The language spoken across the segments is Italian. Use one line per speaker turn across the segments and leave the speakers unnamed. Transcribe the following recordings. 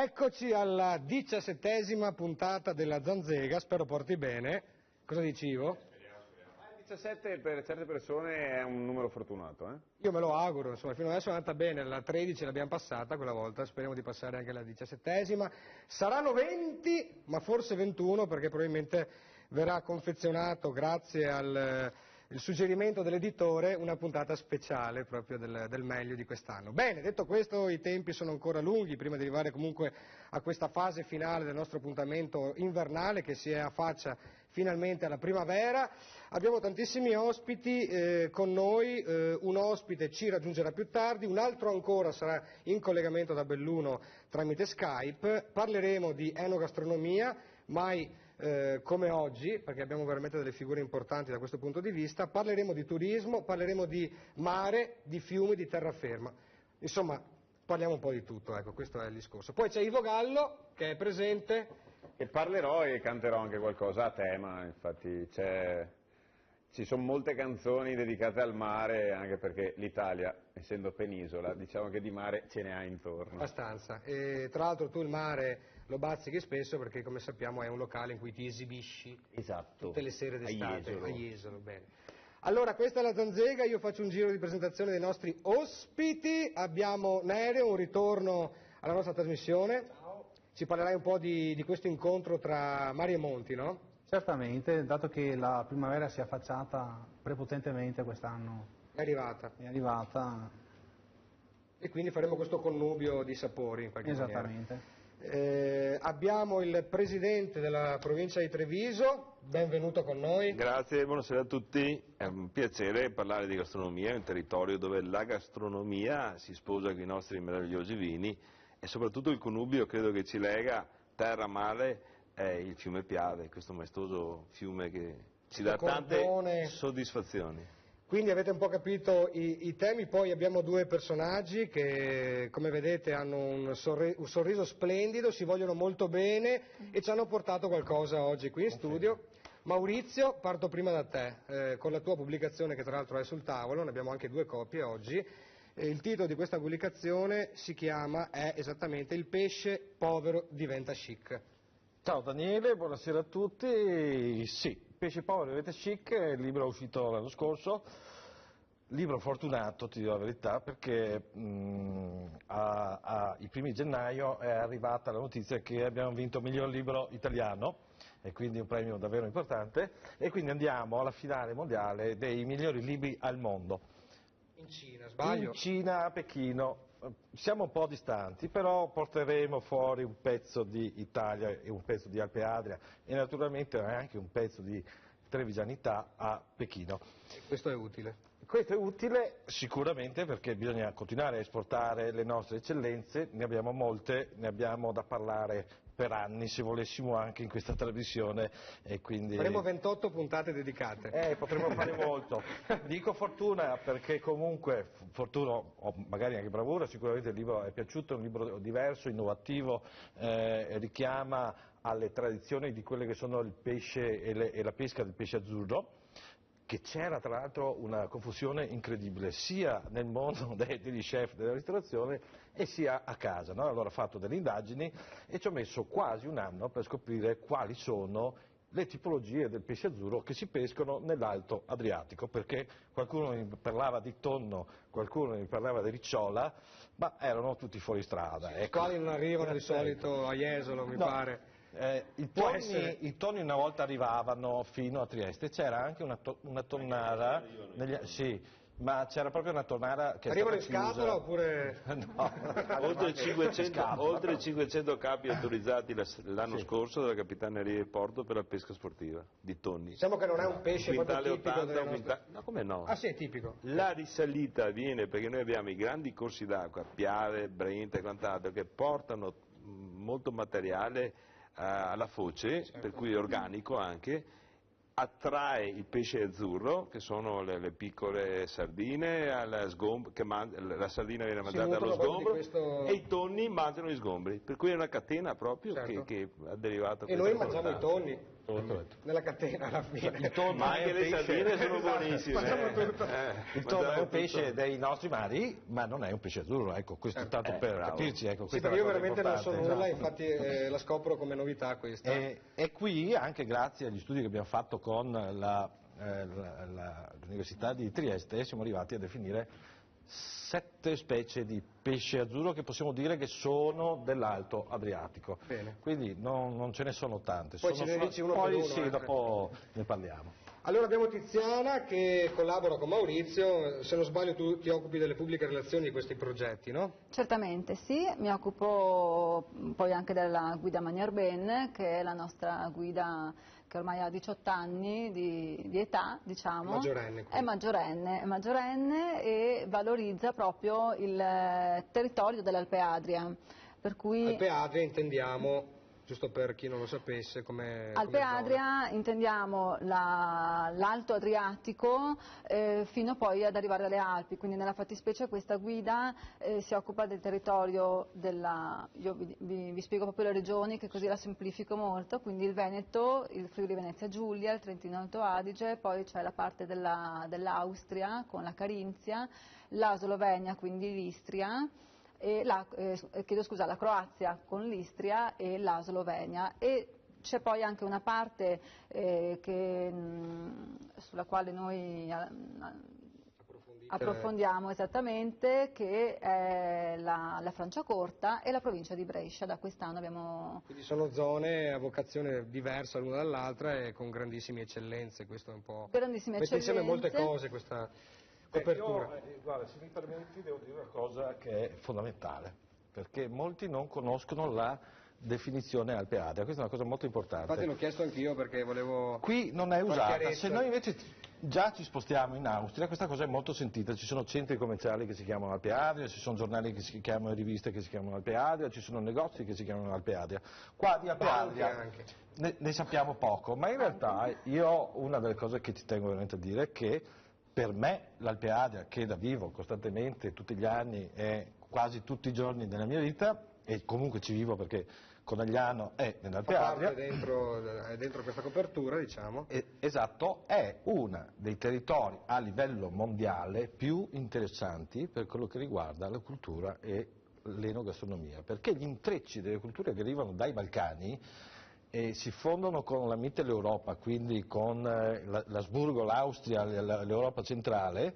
Eccoci alla 17ª puntata della Zanzega, spero porti bene. Cosa dici, Ivo?
Il 17 per certe persone è un numero fortunato, eh?
Io me lo auguro, insomma, fino adesso è andata bene, la 13 l'abbiamo passata quella volta, speriamo di passare anche la 17ª. Saranno 20, ma forse 21, perché probabilmente verrà confezionato, grazie al il suggerimento dell'editore, una puntata speciale proprio del meglio di quest'anno. Bene, detto questo, i tempi sono ancora lunghi, prima di arrivare comunque a questa fase finale del nostro appuntamento invernale che si affaccia finalmente alla primavera. Abbiamo tantissimi ospiti con noi, un ospite ci raggiungerà più tardi, un altro ancora sarà in collegamento da Belluno tramite Skype. Parleremo di enogastronomia, mai come oggi, perché abbiamo veramente delle figure importanti da questo punto di vista. Parleremo di turismo, parleremo di mare, di fiumi, di terraferma, insomma parliamo un po' di tutto, ecco, questo è il discorso. Poi c'è Ivo Gallo che è presente.
E parlerò e canterò anche qualcosa a tema, infatti ci sono molte canzoni dedicate al mare, anche perché l'Italia, essendo penisola, diciamo che di mare ce ne ha intorno.
Abbastanza, e tra l'altro tu il mare lo bazzichi spesso perché, come sappiamo, è un locale in cui ti esibisci.
Esatto.
Tutte le sere d'estate
A
Jesolo, bene. Allora, questa è la Zanzega, io faccio un giro di presentazione dei nostri ospiti. Abbiamo Nereo, un ritorno alla nostra trasmissione.
Ciao.
Ci parlerai un po' di questo incontro tra mari e monti, no?
Certamente, dato che la primavera si è affacciata prepotentemente quest'anno.
È arrivata.
È arrivata.
E quindi faremo questo connubio di sapori in qualche maniera.
Esattamente.
Abbiamo il presidente della provincia di Treviso, benvenuto con noi.
Grazie, buonasera a tutti, è un piacere parlare di gastronomia, un territorio dove la gastronomia si sposa con i nostri meravigliosi vini e soprattutto il connubio credo che ci lega terra-mare è il fiume Piave, questo maestoso fiume che ci dà tante soddisfazioni.
Quindi avete un po' capito i temi, poi abbiamo due personaggi che come vedete hanno un sorriso splendido, si vogliono molto bene e ci hanno portato qualcosa oggi qui in studio. Maurizio, parto prima da te, con la tua pubblicazione che tra l'altro è sul tavolo, ne abbiamo anche due copie oggi. Il titolo di questa pubblicazione è esattamente Il pesce povero diventa chic.
Ciao Daniele, buonasera a tutti. Sì, Pesce povero diventa chic, il libro è uscito l'anno scorso, libro fortunato, ti dico la verità, perché i primi gennaio è arrivata la notizia che abbiamo vinto il miglior libro italiano, e quindi un premio davvero importante, e quindi andiamo alla finale mondiale dei migliori libri al mondo.
In Cina, sbaglio?
In Cina, a Pechino. Siamo un po' distanti, però porteremo fuori un pezzo di Italia e un pezzo di Alpe Adria e naturalmente anche un pezzo di trevigianità a Pechino.
E questo è utile?
Questo è utile sicuramente perché bisogna continuare a esportare le nostre eccellenze, ne abbiamo molte, ne abbiamo da parlare per anni se volessimo anche in questa trasmissione e quindi...
Faremo 28 puntate dedicate.
Potremmo fare molto. Dico fortuna perché comunque, fortuna o magari anche bravura, sicuramente il libro è piaciuto, è un libro diverso, innovativo, richiama alle tradizioni di quelle che sono il pesce e la pesca del pesce azzurro, che c'era tra l'altro una confusione incredibile sia nel mondo degli chef della ristorazione e sia a casa, no? Allora ho fatto delle indagini e ci ho messo quasi un anno per scoprire quali sono le tipologie del pesce azzurro che si pescano nell'Alto Adriatico, perché qualcuno mi parlava di tonno, qualcuno mi parlava di ricciola, ma erano tutti fuori strada.
I quali non arrivano di solito a Jesolo, mi pare.
I tonni una volta arrivavano fino a Trieste, c'era anche una tonnara, sì, ma c'era proprio una tonnara che
arrivano in
chiusa.
scatola oppure?
No,
oltre 500 capi autorizzati l'anno scorso dalla Capitaneria di Porto per la pesca sportiva di tonni.
Diciamo che non è un pesce proprio tipico
80,
nostre...
No, come no?
Ah sì, è tipico.
La risalita avviene perché noi abbiamo i grandi corsi d'acqua, Piave, Brenta e quant'altro, che portano molto materiale alla foce, certo, per cui è organico anche, attrae il pesce azzurro, che sono le piccole sardine, la sardina viene mangiata allo sgombro, e i tonni mangiano gli sgombri, per cui è una catena proprio, certo, che ha derivato.
E noi mangiamo i tonni. nella catena alla fine.
Il tonno
Ma
è
anche
un
le
pesce-
sardine sono buonissime.
Facciamo tutto.
Il tonno è un pesce dei nostri mari, ma non è un pesce azzurro, ecco, questo tanto per
bravo.
capirci. Ecco,
Sì,
questa
perché
è
io
la cosa
veramente non so
importante.
nulla,
Esatto.
infatti la scopro come novità questa.
E qui, anche grazie agli studi che abbiamo fatto con l'Università di Trieste, siamo arrivati a definire 7 specie di pesce azzurro che possiamo dire che sono dell'Alto Adriatico.
Bene.
Quindi non ce ne sono tante.
Poi ce ne dici uno
poi
per uno,
sì, dopo ne parliamo.
Allora abbiamo Tiziana che collabora con Maurizio, se non sbaglio tu ti occupi delle pubbliche relazioni di questi progetti, no?
Certamente sì, mi occupo poi anche della guida Manier Ben, che è la nostra guida che ormai ha 18 anni di età, diciamo.
Maggiorenne,
È maggiorenne e valorizza proprio il territorio dell'Alpe Adria. Per cui
Alpe Adria intendiamo, giusto per chi non lo sapesse, come
Alpe
zona.
Adria intendiamo l'Alto Adriatico fino poi ad arrivare alle Alpi, quindi nella fattispecie questa guida si occupa del territorio io vi spiego proprio le regioni che così la semplifico molto, quindi il Veneto, il Friuli Venezia Giulia, il Trentino Alto Adige, poi c'è la parte dell'Austria con la Carinzia, la Slovenia, quindi l'Istria, e la Croazia con l'Istria e la Slovenia, e c'è poi anche una parte sulla quale noi approfondiamo esattamente, che è la Franciacorta e la provincia di Brescia. Da quest'anno abbiamo...
Quindi sono zone a vocazione diversa l'una dall'altra e con grandissime eccellenze, questo è un po'...
Grandissime
mette insieme molte
eccellenze.
cose questa copertura.
Guarda, se mi permetti devo dire una cosa che è fondamentale, perché molti non conoscono la definizione Alpe Adria, questa è una cosa molto importante.
Infatti l'ho chiesto anch'io perché volevo...
Qui non è
far
usata,
chiarezza.
se noi invece già ci spostiamo in Austria, questa cosa è molto sentita, ci sono centri commerciali che si chiamano Alpe Adria, ci sono giornali che si chiamano, riviste che si chiamano Alpe Adria, ci sono negozi che si chiamano Alpe Adria. Qua di Alpe
Banche
Adria
anche.
ne sappiamo poco, ma in realtà io una delle cose che ci tengo veramente a dire è che per me l'Alpe Adria, che da vivo costantemente tutti gli anni e quasi tutti i giorni della mia vita, e comunque ci vivo perché Conegliano è nell'Alpe
Fa parte
Adria,
dentro questa copertura, diciamo.
esatto, è uno dei territori a livello mondiale più interessanti per quello che riguarda la cultura e l'enogastronomia, perché gli intrecci delle culture che arrivano dai Balcani si fondono con la Mitteleuropa, quindi con l'Asburgo, l'Austria, l'Europa centrale,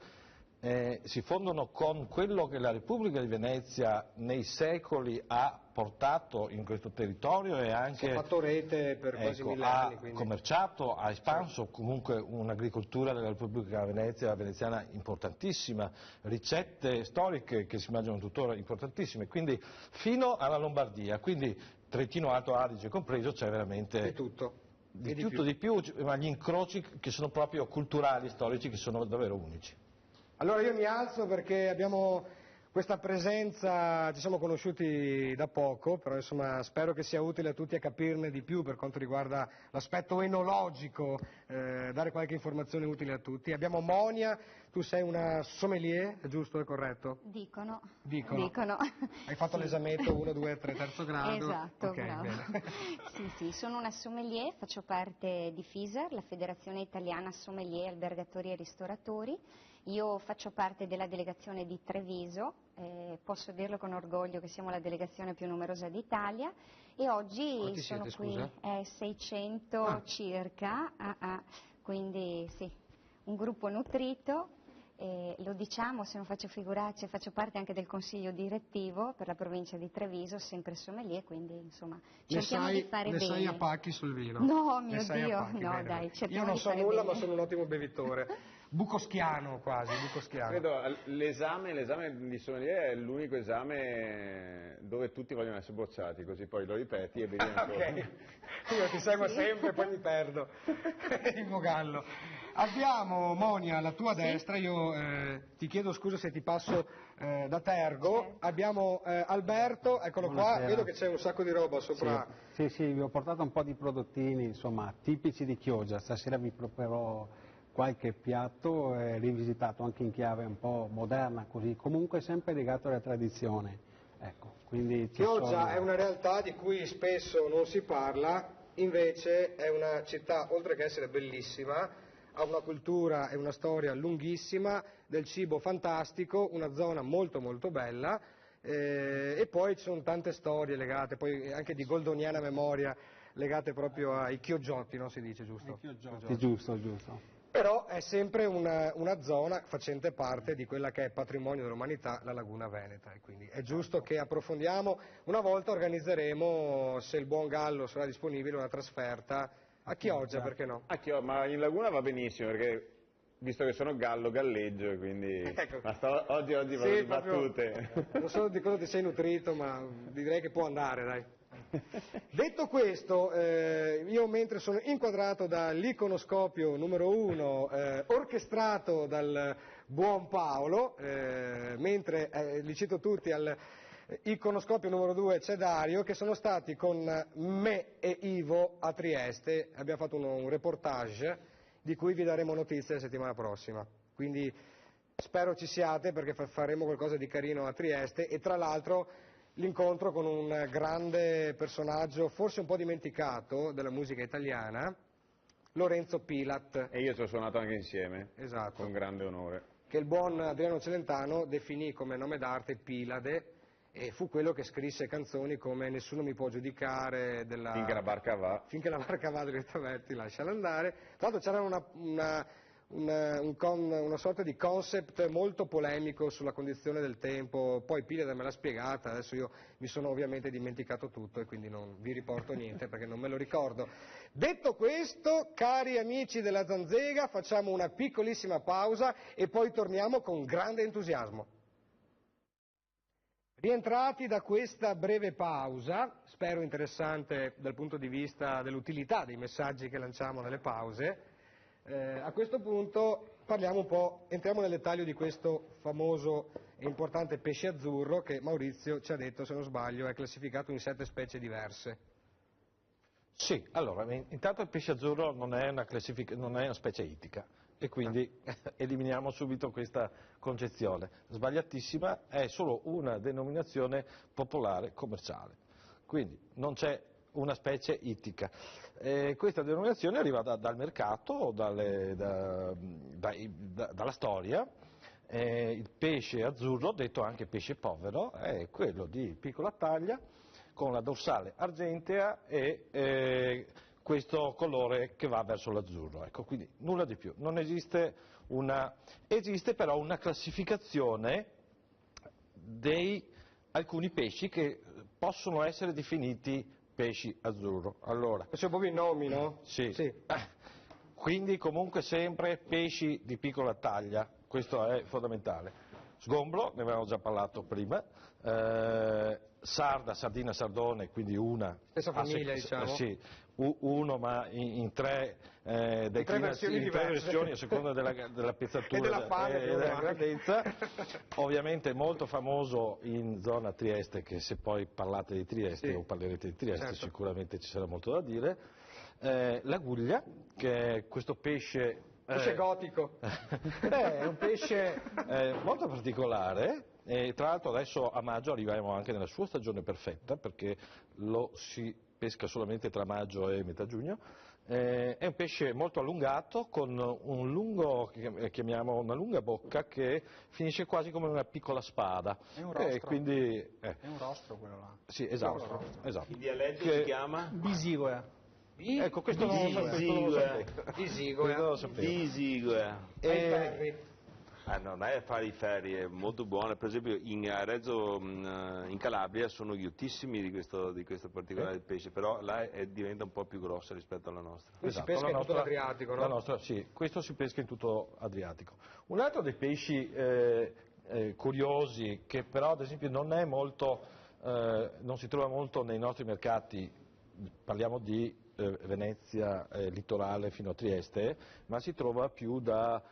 si fondono con quello che la Repubblica di Venezia nei secoli ha portato in questo territorio e anche
Ha fatto rete per quasi 1000 anni.
ha
Quindi.
commerciato, ha espanso comunque un'agricoltura della Repubblica veneziana importantissima, ricette storiche che si mangiano tuttora importantissime, quindi fino alla Lombardia, quindi Trentino Alto Adige compreso c'è veramente
Di tutto.
di tutto di più, ma gli incroci che sono proprio culturali, storici, che sono davvero unici.
Allora io mi alzo perché abbiamo questa presenza, ci siamo conosciuti da poco, però insomma spero che sia utile a tutti a capirne di più per quanto riguarda l'aspetto enologico, dare qualche informazione utile a tutti. Abbiamo Monia, tu sei una sommelier, è giusto, è corretto?
Dicono.
Hai fatto l'esametto 1, 2, 3, terzo grado?
Esatto,
Ok,
bravo.
bene.
Sì, sono una sommelier, faccio parte di FISAR, la Federazione Italiana Sommelier, Albergatori e Ristoratori. Io faccio parte della delegazione di Treviso, posso dirlo con orgoglio che siamo la delegazione più numerosa d'Italia e oggi
Quanti
sono
siete,
qui
scusa?
600 circa, quindi sì, un gruppo nutrito. Lo diciamo, se non faccio figuracce, faccio parte anche del consiglio direttivo per la provincia di Treviso, sempre sommelier, quindi insomma cerchiamo di fare bene.
Ne sai a pacchi sul vino?
No, mio
Ne sai a
Dio,
pacchi,
no
bene,
dai,
bene.
cerchiamo
Io non
di
so
fare
nulla,
bene.
ma sono un ottimo bevitore. Bucoschiano quasi, bucoschiano.
Credo l'esame di sommelier è l'unico esame dove tutti vogliono essere bocciati, così poi lo ripeti e vedi ancora.
Ok, io ti seguo sempre e poi mi perdo in vogallo. Abbiamo Monia alla tua destra, io ti chiedo scusa se ti passo da Tergo, abbiamo Alberto, eccolo
Buonasera.
qua, vedo che c'è un sacco di roba sopra.
Sì, vi ho portato un po' di prodottini, insomma, tipici di Chioggia. Stasera vi proporrò qualche piatto rivisitato anche in chiave un po' moderna, così, comunque sempre legato alla tradizione. Ecco, quindi
Chioggia è una realtà di cui spesso non si parla, invece è una città, oltre che essere bellissima, ha una cultura e una storia lunghissima, del cibo fantastico, una zona molto molto bella, e poi ci sono tante storie legate, poi anche di goldoniana memoria, legate proprio ai Chiogiotti, no? Si dice, giusto?
Chiogiotti, giusto.
Però è sempre una zona facente parte di quella che è patrimonio dell'umanità, la Laguna Veneta, e quindi è giusto che approfondiamo. Una volta organizzeremo, se il buon Gallo sarà disponibile, una trasferta a Chioggia, perché no?
Ma in Laguna va benissimo, perché visto che sono gallo, galleggio, quindi
Ecco.
basta, oggi vado
Sì,
di battute.
Non so di cosa ti sei nutrito, ma direi che può andare, dai. Detto questo, io mentre sono inquadrato dall'iconoscopio numero 1, orchestrato dal buon Paolo, mentre li cito tutti, al iconoscopio numero 2 c'è Dario, che sono stati con me e Ivo a Trieste, abbiamo fatto un reportage di cui vi daremo notizie la settimana prossima, quindi spero ci siate, perché faremo qualcosa di carino a Trieste, e tra l'altro l'incontro con un grande personaggio, forse un po' dimenticato, della musica italiana, Lorenzo Pilat.
E io ci ho suonato anche insieme,
Esatto.
con grande onore.
Che il buon Adriano Celentano definì come nome d'arte Pilade, e fu quello che scrisse canzoni come Nessuno mi può giudicare,
Finché la barca va.
Finché la barca va, direttamente, lasciala andare. Tra l'altro c'era una sorta di concept molto polemico sulla condizione del tempo, poi Pilade me l'ha spiegata, adesso io mi sono ovviamente dimenticato tutto e quindi non vi riporto niente perché non me lo ricordo. Detto questo, cari amici della Zanzega, facciamo una piccolissima pausa e poi torniamo con grande entusiasmo. Rientrati da questa breve pausa, spero interessante dal punto di vista dell'utilità dei messaggi che lanciamo nelle pause, a questo punto parliamo un po', entriamo nel dettaglio di questo famoso e importante pesce azzurro che Maurizio ci ha detto, se non sbaglio, è classificato in 7 specie diverse.
Sì, allora, intanto il pesce azzurro non è una specie ittica e quindi eliminiamo subito questa concezione. Sbagliatissima, è solo una denominazione popolare commerciale, quindi non c'è una specie ittica. Questa denominazione arriva dal mercato, dalla storia. Il pesce azzurro, detto anche pesce povero, è quello di piccola taglia, con la dorsale argentea e questo colore che va verso l'azzurro. Ecco, quindi nulla di più. Non esiste esiste però una classificazione di alcuni pesci che possono essere definiti pesci azzurro. Allora,
C'è proprio i nomi, no?
sì. Quindi comunque sempre pesci di piccola taglia, questo è fondamentale. Sgombro, ne avevamo già parlato prima, sarda, sardina, sardone, quindi una.
Stessa famiglia, diciamo.
Sì, uno ma in tre,
in tre versioni
a seconda della pezzatura
e della fame
e della grandezza. Ovviamente molto famoso in zona Trieste, che se poi parlate di Trieste
Sì.
o parlerete di Trieste
Certo.
sicuramente ci sarà molto da dire. L'aguglia, che è questo pesce...
Pesce gotico.
È un pesce molto particolare e tra l'altro adesso a maggio arriviamo anche nella sua stagione perfetta perché lo si pesca solamente tra maggio e metà giugno. È un pesce molto allungato con un lungo, chiamiamo una lunga bocca che finisce quasi come una piccola spada.
È un rostro.
Quindi,
È un rostro quello là.
sì, esatto.
Il dialetto si chiama?
Bisigoe.
Ecco, questo non lo sapevo.
Bisigoe. Non è affari ferri, è molto buono. Per esempio a Reggio, in Calabria sono ghiottissimi di questo particolare pesce, però là diventa un po' più grossa rispetto alla nostra.
Qui si pesca in tutto l'Adriatico, no?
La nostra, sì, questo si pesca in tutto l'Adriatico. Un altro dei pesci curiosi, che però ad esempio non si trova molto nei nostri mercati, parliamo di Venezia, litorale fino a Trieste, ma si trova più da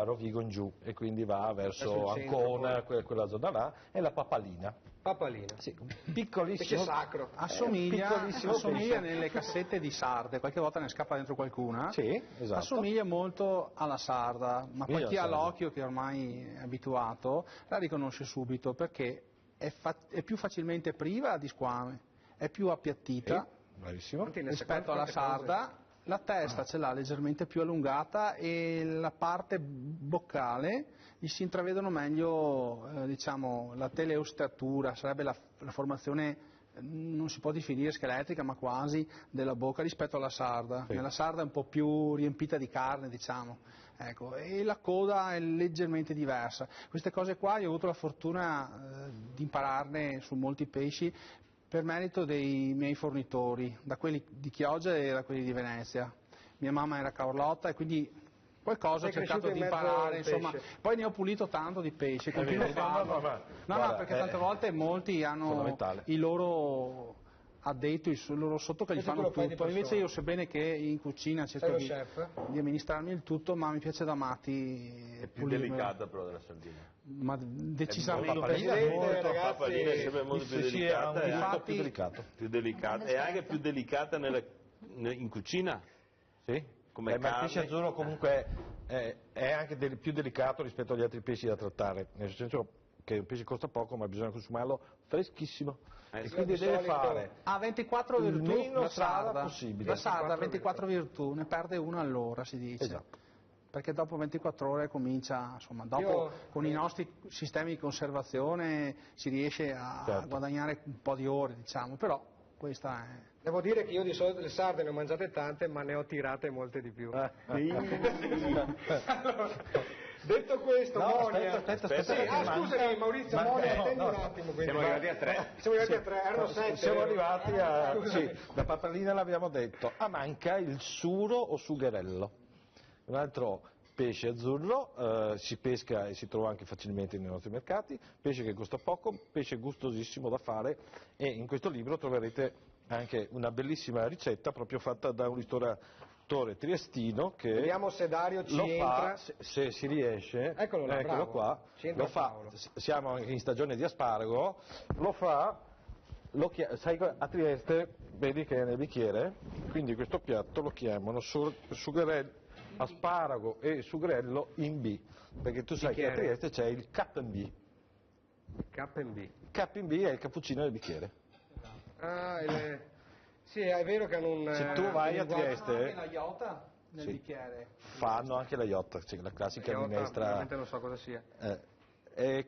Rovigo in giù e quindi va verso Ancona, quella zona là, è la papalina.
Papalina.
Sì, piccolissimo.
Pesce sacro.
Assomiglia nelle cassette di sarde, qualche volta ne scappa dentro qualcuna.
Sì, esatto.
Assomiglia molto alla sarda, ma poi chi ha l'occhio, che ormai è abituato, la riconosce subito perché è più facilmente priva di squame, è più appiattita.
bravissimo.
Rispetto alla sarda, la testa ce l'ha leggermente più allungata e la parte boccale gli si intravedono meglio, diciamo, la teleostratura, sarebbe la formazione, non si può definire scheletrica, ma quasi, della bocca rispetto alla sarda.
Sì.
Nella sarda è un po' più riempita di carne, diciamo. Ecco, e la coda è leggermente diversa. Queste cose qua io ho avuto la fortuna di impararne su molti pesci per merito dei miei fornitori, da quelli di Chioggia e da quelli di Venezia. Mia mamma era Carlotta e quindi qualcosa ho cercato di imparare, insomma. Poi ne ho pulito tanto di pesce, continuo a farlo. No, perché tante volte molti hanno i loro addetto, il loro sotto che gli fanno tutto, invece io sebbene che in cucina cerco di amministrarmi il tutto, ma mi piace da matti.
È più delicata però della sardina.
Ma decisamente
Papalina è sempre molto più delicata,
infatti,
più delicata, e anche più delicata in cucina.
Sì,
come
ma il pesce azzurro comunque è anche più delicato rispetto agli altri pesci da trattare, nel senso che il pesce costa poco ma bisogna consumarlo freschissimo. E quindi deve fare
a 24 virtù
meno
la sarda
possibile.
La sarda ha 24 virtù, ne perde una all'ora, si dice.
Esatto.
Perché dopo 24 ore comincia, insomma, dopo con i nostri sistemi di conservazione si riesce a guadagnare un po' di ore, diciamo, però questa è...
Devo dire che io di solito le sarde ne ho mangiate tante, ma ne ho tirate molte di più. Detto questo, Monia... scusami Maurizio, Monia, attendi un attimo.
Siamo arrivati a 3.
Siamo arrivati a 3, erano 7.
Siamo arrivati a... Sì, la papalina l'abbiamo detto, manca il suro o sugherello. Un altro pesce azzurro, si pesca e si trova anche facilmente nei nostri mercati, pesce che costa poco, pesce gustosissimo da fare, e in questo libro troverete anche una bellissima ricetta proprio fatta da un ristoratore triestino che
vediamo se Dario ci
entra, se si riesce.
Eccolo
qua, lo fa, siamo in stagione di asparago, lo fa, sai, a Trieste vedi che è nel bicchiere, quindi questo piatto lo chiamano sugherello, asparago e sugrello in B, perché tu sai che a Trieste c'è il K&B. K&B è il cappuccino del bicchiere.
Sì, è vero che hanno
se tu vai a Trieste
anche la iota nel bicchiere.
Fanno anche la iotta, cioè la classica minestra.
Veramente non so cosa sia.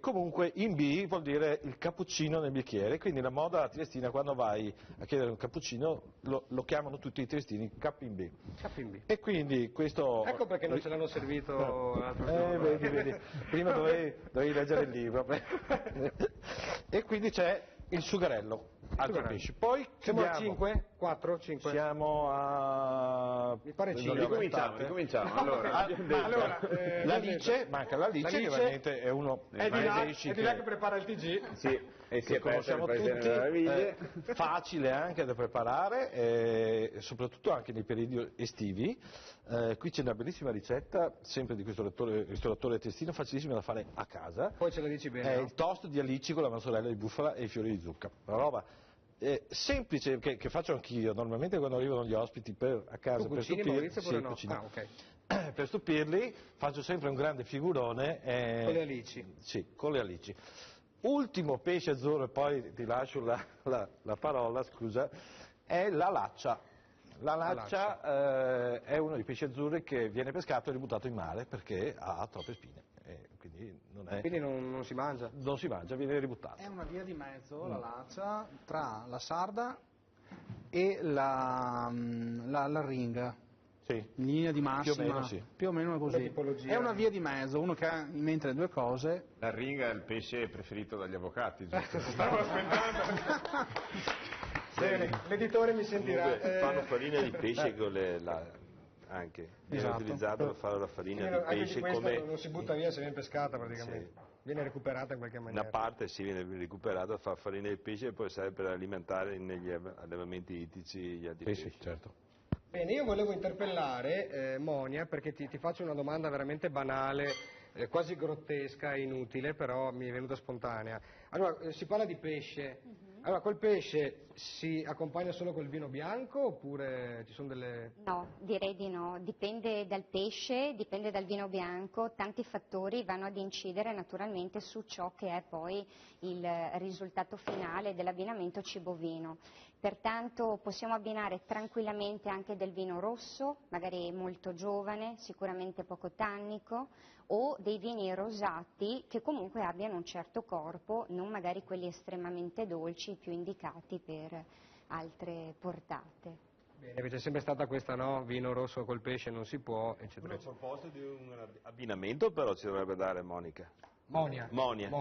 Comunque in B vuol dire il cappuccino nel bicchiere, quindi la moda triestina, quando vai a chiedere un cappuccino lo chiamano tutti i triestini K&B. E quindi questo...
Ecco perché non ce l'hanno servito l'altro giorno.
Vedi. Prima dovevi leggere il libro. E quindi c'è il sugarello, altro pesce. Poi
siamo a 5? 4? 5?
Siamo a...
Mi pare 5.
Ricominciamo. Allora,
l'alice, manca l'alice, che veramente è uno
dei pesci. È di là che prepara il TG.
Sì, e
che conosciamo tutti, facile anche da preparare, e soprattutto anche nei periodi estivi. Qui c'è una bellissima ricetta, sempre di questo ristoratore triestino, facilissima da fare a casa.
Poi ce la dici bene.
È il toast di alici con la mozzarella di bufala e i fiori di zucca. Una roba semplice che faccio anch'io normalmente quando arrivano gli ospiti a casa per stupirli. Per stupirli faccio sempre un grande figurone.
Con le alici.
Sì, con le alici. Ultimo pesce azzurro, e poi ti lascio la parola, scusa, è la laccia. La laccia è uno dei pesci azzurri che viene pescato e ributtato in mare perché ha troppe spine. Quindi
non si mangia?
Non si mangia, viene ributtato.
È una via di mezzo, la laccia, tra la sarda e la ringa.
Sì.
In linea di massima, più o meno così. È una via di mezzo, uno che ha in mente le due cose.
La ringa è il pesce preferito dagli avvocati, giusto?
Stavo aspettando. L'editore mi sentirà.
Fanno farina di pesce con anche viene utilizzato per fare la farina di pesce come
non si butta via se viene pescata praticamente. Viene recuperata in qualche maniera.
Una parte viene recuperata per fare farina di pesce e poi serve per alimentare negli allevamenti ittici gli altri pesci.
Certo.
Bene, io volevo interpellare Monia perché ti faccio una domanda veramente banale, quasi grottesca e inutile, però mi è venuta spontanea. Allora, si parla di pesce. Allora, col pesce si accompagna solo col vino bianco oppure ci sono delle...
No, direi di no, dipende dal pesce, dipende dal vino bianco, tanti fattori vanno ad incidere naturalmente su ciò che è poi il risultato finale dell'abbinamento cibo-vino. Pertanto possiamo abbinare tranquillamente anche del vino rosso, magari molto giovane, sicuramente poco tannico, o dei vini rosati che comunque abbiano un certo corpo, non magari quelli estremamente dolci, più indicati per altre portate.
Bene, c'è sempre stata questa, no? Vino rosso col pesce non si può, eccetera,
Una
eccetera.
proposta di un abbinamento però ci dovrebbe dare Monia,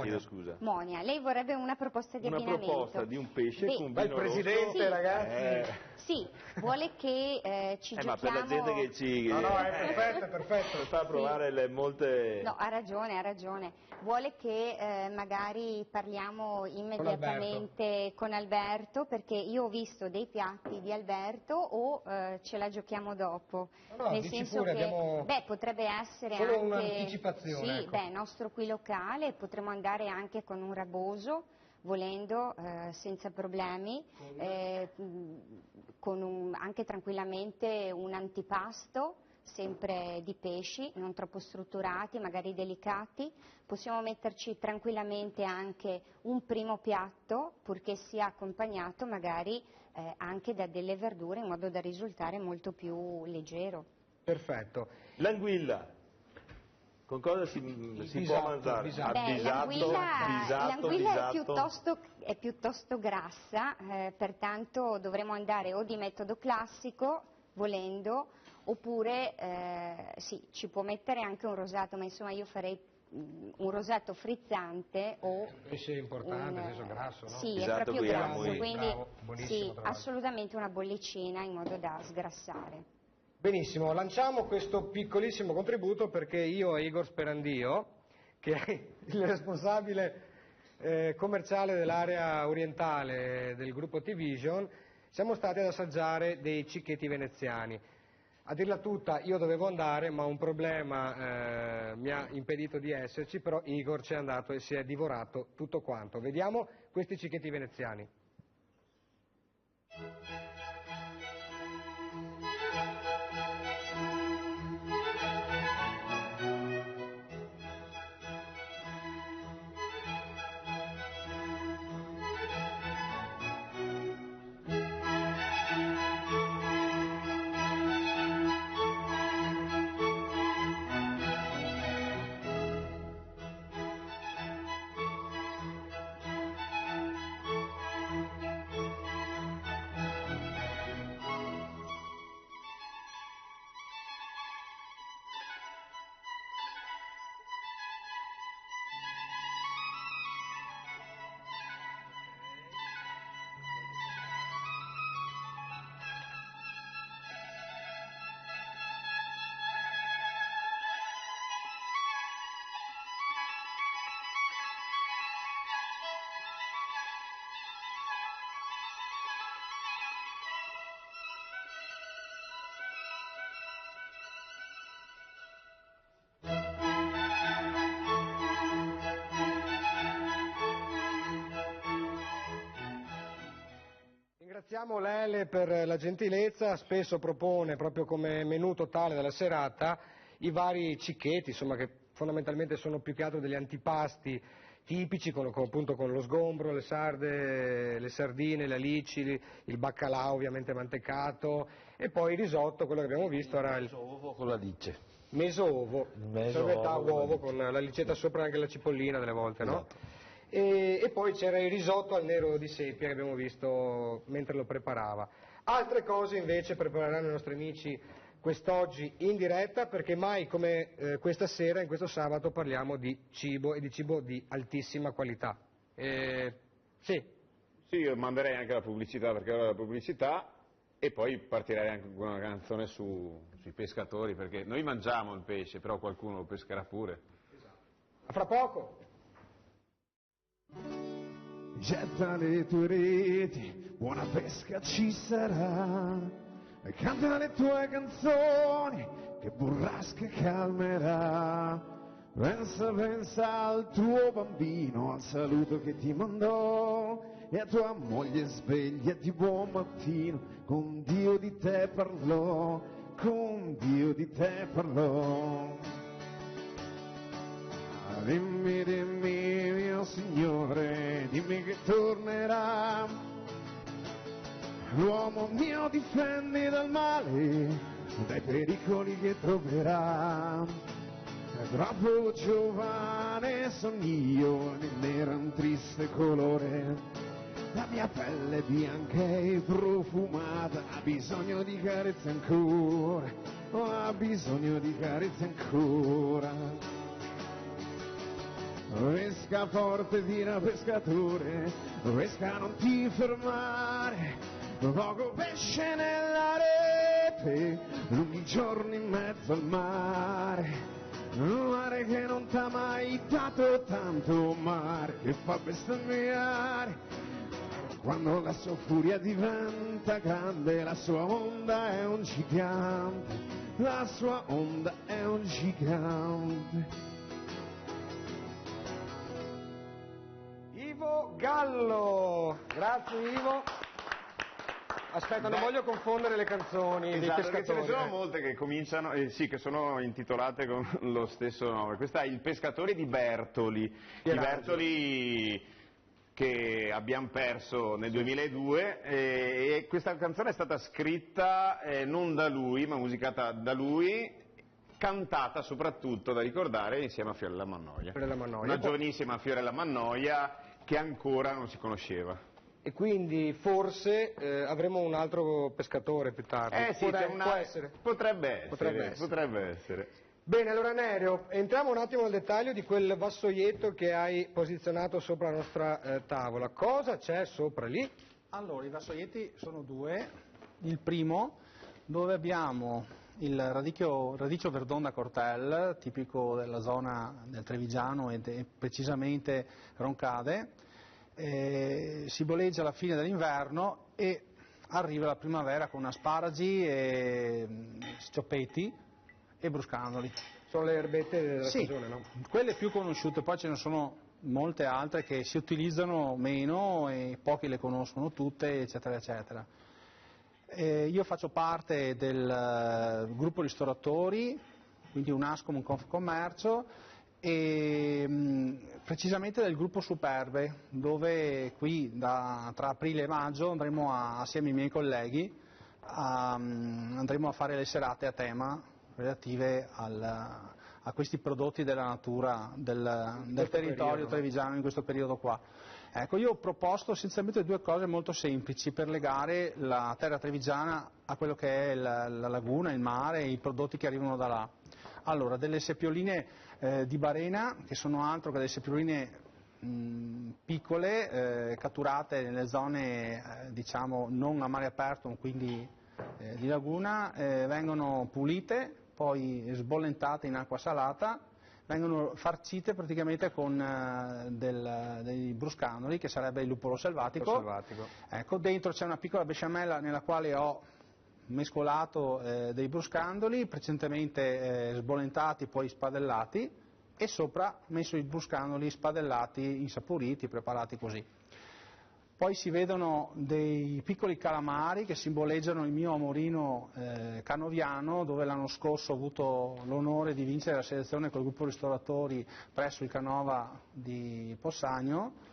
chiedo scusa.
Monia, lei vorrebbe una proposta di
Una
abbinamento?
proposta di un pesce
Beh,
con
Beh,
vino
il presidente,
rosso.
ragazzi.
Sì, vuole che ci
Ma per la
giochiamo...
gente che ci...
No, è perfetto, è perfetto.
Per far provare le molte...
No, ha ragione. Vuole che magari parliamo immediatamente con Alberto, perché io ho visto dei piatti di Alberto, o ce la giochiamo dopo?
No,
Nel
dici
senso
pure,
che
abbiamo
potrebbe essere
solo
anche
un'anticipazione,
sì,
ecco.
nostro qui locale, potremmo andare anche con un raboso, volendo, senza problemi, con anche tranquillamente un antipasto, sempre di pesci, non troppo strutturati, magari delicati. Possiamo metterci tranquillamente anche un primo piatto, purché sia accompagnato magari anche da delle verdure, in modo da risultare molto più leggero.
Perfetto.
L'anguilla. Con cosa si può mangiare?
L'anguilla è piuttosto grassa, pertanto dovremo andare o di metodo classico, volendo, oppure sì, ci può mettere anche un rosato, ma insomma io farei un rosato frizzante o
Pesce importante, nel senso grasso, no?
Sì,
Esatto,
è proprio
qui
grasso,
amo,
quindi
bravo, buonissimo,
sì,
tra l'altro.
assolutamente una bollicina in modo da sgrassare.
Benissimo, lanciamo questo piccolissimo contributo perché io e Igor Sperandio, che è il responsabile commerciale dell'area orientale del gruppo T-Vision, siamo stati ad assaggiare dei cicchetti veneziani. A dirla tutta, io dovevo andare, ma un problema mi ha impedito di esserci, però Igor c'è andato e si è divorato tutto quanto. Vediamo questi cicchetti veneziani. Ringraziamo Lele per la gentilezza, spesso propone proprio come menù totale della serata i vari cicchetti, insomma, che fondamentalmente sono più che altro degli antipasti tipici, appunto con lo sgombro, le sarde, le sardine, le alici, il baccalà ovviamente mantecato, e poi il risotto, quello che abbiamo visto era il
Ovo con la lice.
meso ovo, salvezza uovo con la licetta sopra, anche la cipollina delle volte, no?
Esatto.
E poi c'era il risotto al nero di seppia che abbiamo visto mentre lo preparava. Altre cose invece prepareranno i nostri amici quest'oggi in diretta, perché mai come questa sera, in questo sabato, parliamo di cibo e di cibo di altissima qualità. Sì.
Sì, io manderei anche la pubblicità, perché ora la pubblicità, e poi partirei anche con una canzone sui pescatori, perché noi mangiamo il pesce, però qualcuno lo pescherà pure.
A fra poco.
Getta le tue reti, buona pesca ci sarà, canta le tue canzoni, che burrasca calmerà. Pensa, pensa al tuo bambino, al saluto che ti mandò, e a tua moglie sveglia di buon mattino, con Dio di te parlò, con Dio di te parlò. Dimmi, dimmi mio Signore, dimmi che tornerà, l'uomo mio difendi dal male, dai pericoli che troverà. Troppo giovane son io, nera un triste colore, la mia pelle è bianca e profumata, ha bisogno di carezze ancora, ha bisogno di carezze ancora. Pesca forte, tira pescatore, pesca non ti fermare, poco pesce nella rete, lunghi giorni in mezzo al mare. Un mare che non t'ha mai dato tanto, mare che fa bestemmiare. Quando la sua furia diventa grande, la sua onda è un gigante, la sua onda è un gigante.
Ivo Gallo, grazie Ivo. Aspetta, non voglio confondere le canzoni dei
Esatto, perché ce
pescatori.
ne sono molte che cominciano, sì, che sono intitolate con lo stesso nome. Questa è Il pescatore di Bertoli. Di Bertoli che abbiamo perso nel 2002 e questa canzone è stata scritta non da lui, ma musicata da lui, cantata soprattutto, da ricordare, insieme a Fiorella Mannoia. Una giovanissima Fiorella Mannoia che ancora non si conosceva.
E quindi forse avremo un altro pescatore più tardi.
Sì,
può essere.
Potrebbe essere.
Bene, allora Nerio, entriamo un attimo nel dettaglio di quel vassoietto che hai posizionato sopra la nostra tavola. Cosa c'è sopra lì?
Allora, i vassoietti sono due. Il primo, dove abbiamo il radicchio Verdon Cortel, tipico della zona del Trevigiano e precisamente Roncade. Si boleggia alla fine dell'inverno e arriva la primavera con asparagi, scioppetti e bruscandoli.
Sono le erbette della stagione, no?
Quelle più conosciute, poi ce ne sono molte altre che si utilizzano meno e pochi le conoscono tutte, eccetera, eccetera. Io faccio parte del gruppo ristoratori, quindi Unascom Confcommercio, e precisamente del gruppo Superbe, dove qui tra aprile e maggio andremo assieme ai miei colleghi andremo a fare le serate a tema relative a questi prodotti della natura del territorio trevigiano in questo periodo qua. Ecco, io ho proposto essenzialmente due cose molto semplici per legare la terra trevigiana a quello che è la laguna, il mare e i prodotti che arrivano da là. Allora, delle seppioline di Barena, che sono altro che delle seppioline piccole, catturate nelle zone diciamo non a mare aperto, quindi di laguna, vengono pulite, poi sbollentate in acqua salata, vengono farcite praticamente con dei bruscanoli, che sarebbe il luppolo selvatico. Ecco, dentro c'è una piccola besciamella nella quale ho mescolato dei bruscandoli, precedentemente sbollentati, poi spadellati, e sopra messo i bruscandoli spadellati, insaporiti, preparati così. Poi si vedono dei piccoli calamari che simboleggiano il mio amorino canoviano, dove l'anno scorso ho avuto l'onore di vincere la selezione col gruppo ristoratori presso il Canova di Possagno,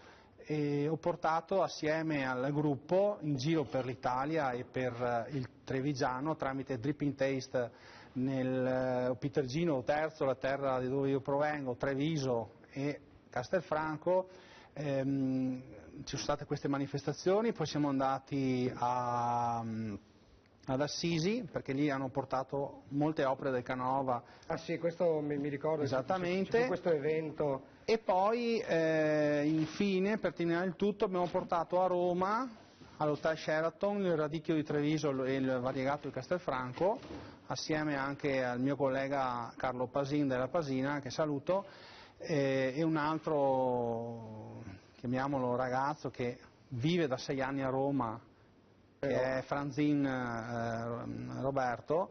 e ho portato assieme al gruppo in giro per l'Italia e per il Trevigiano tramite Dripping Taste nel Pitergino Terzo, la terra da dove io provengo, Treviso e Castelfranco. Ci sono state queste manifestazioni, poi siamo andati ad Assisi, perché lì hanno portato molte opere del Canova.
Ah sì, questo mi ricordo.
Esattamente.
C'è questo evento.
E poi infine, per terminare il tutto, abbiamo portato a Roma, all'Hotel Sheraton, il radicchio di Treviso e il variegato di Castelfranco, assieme anche al mio collega Carlo Pasin della Pasina, che saluto, e un altro, chiamiamolo ragazzo, che vive da 6 anni a Roma, che è Franzin Roberto,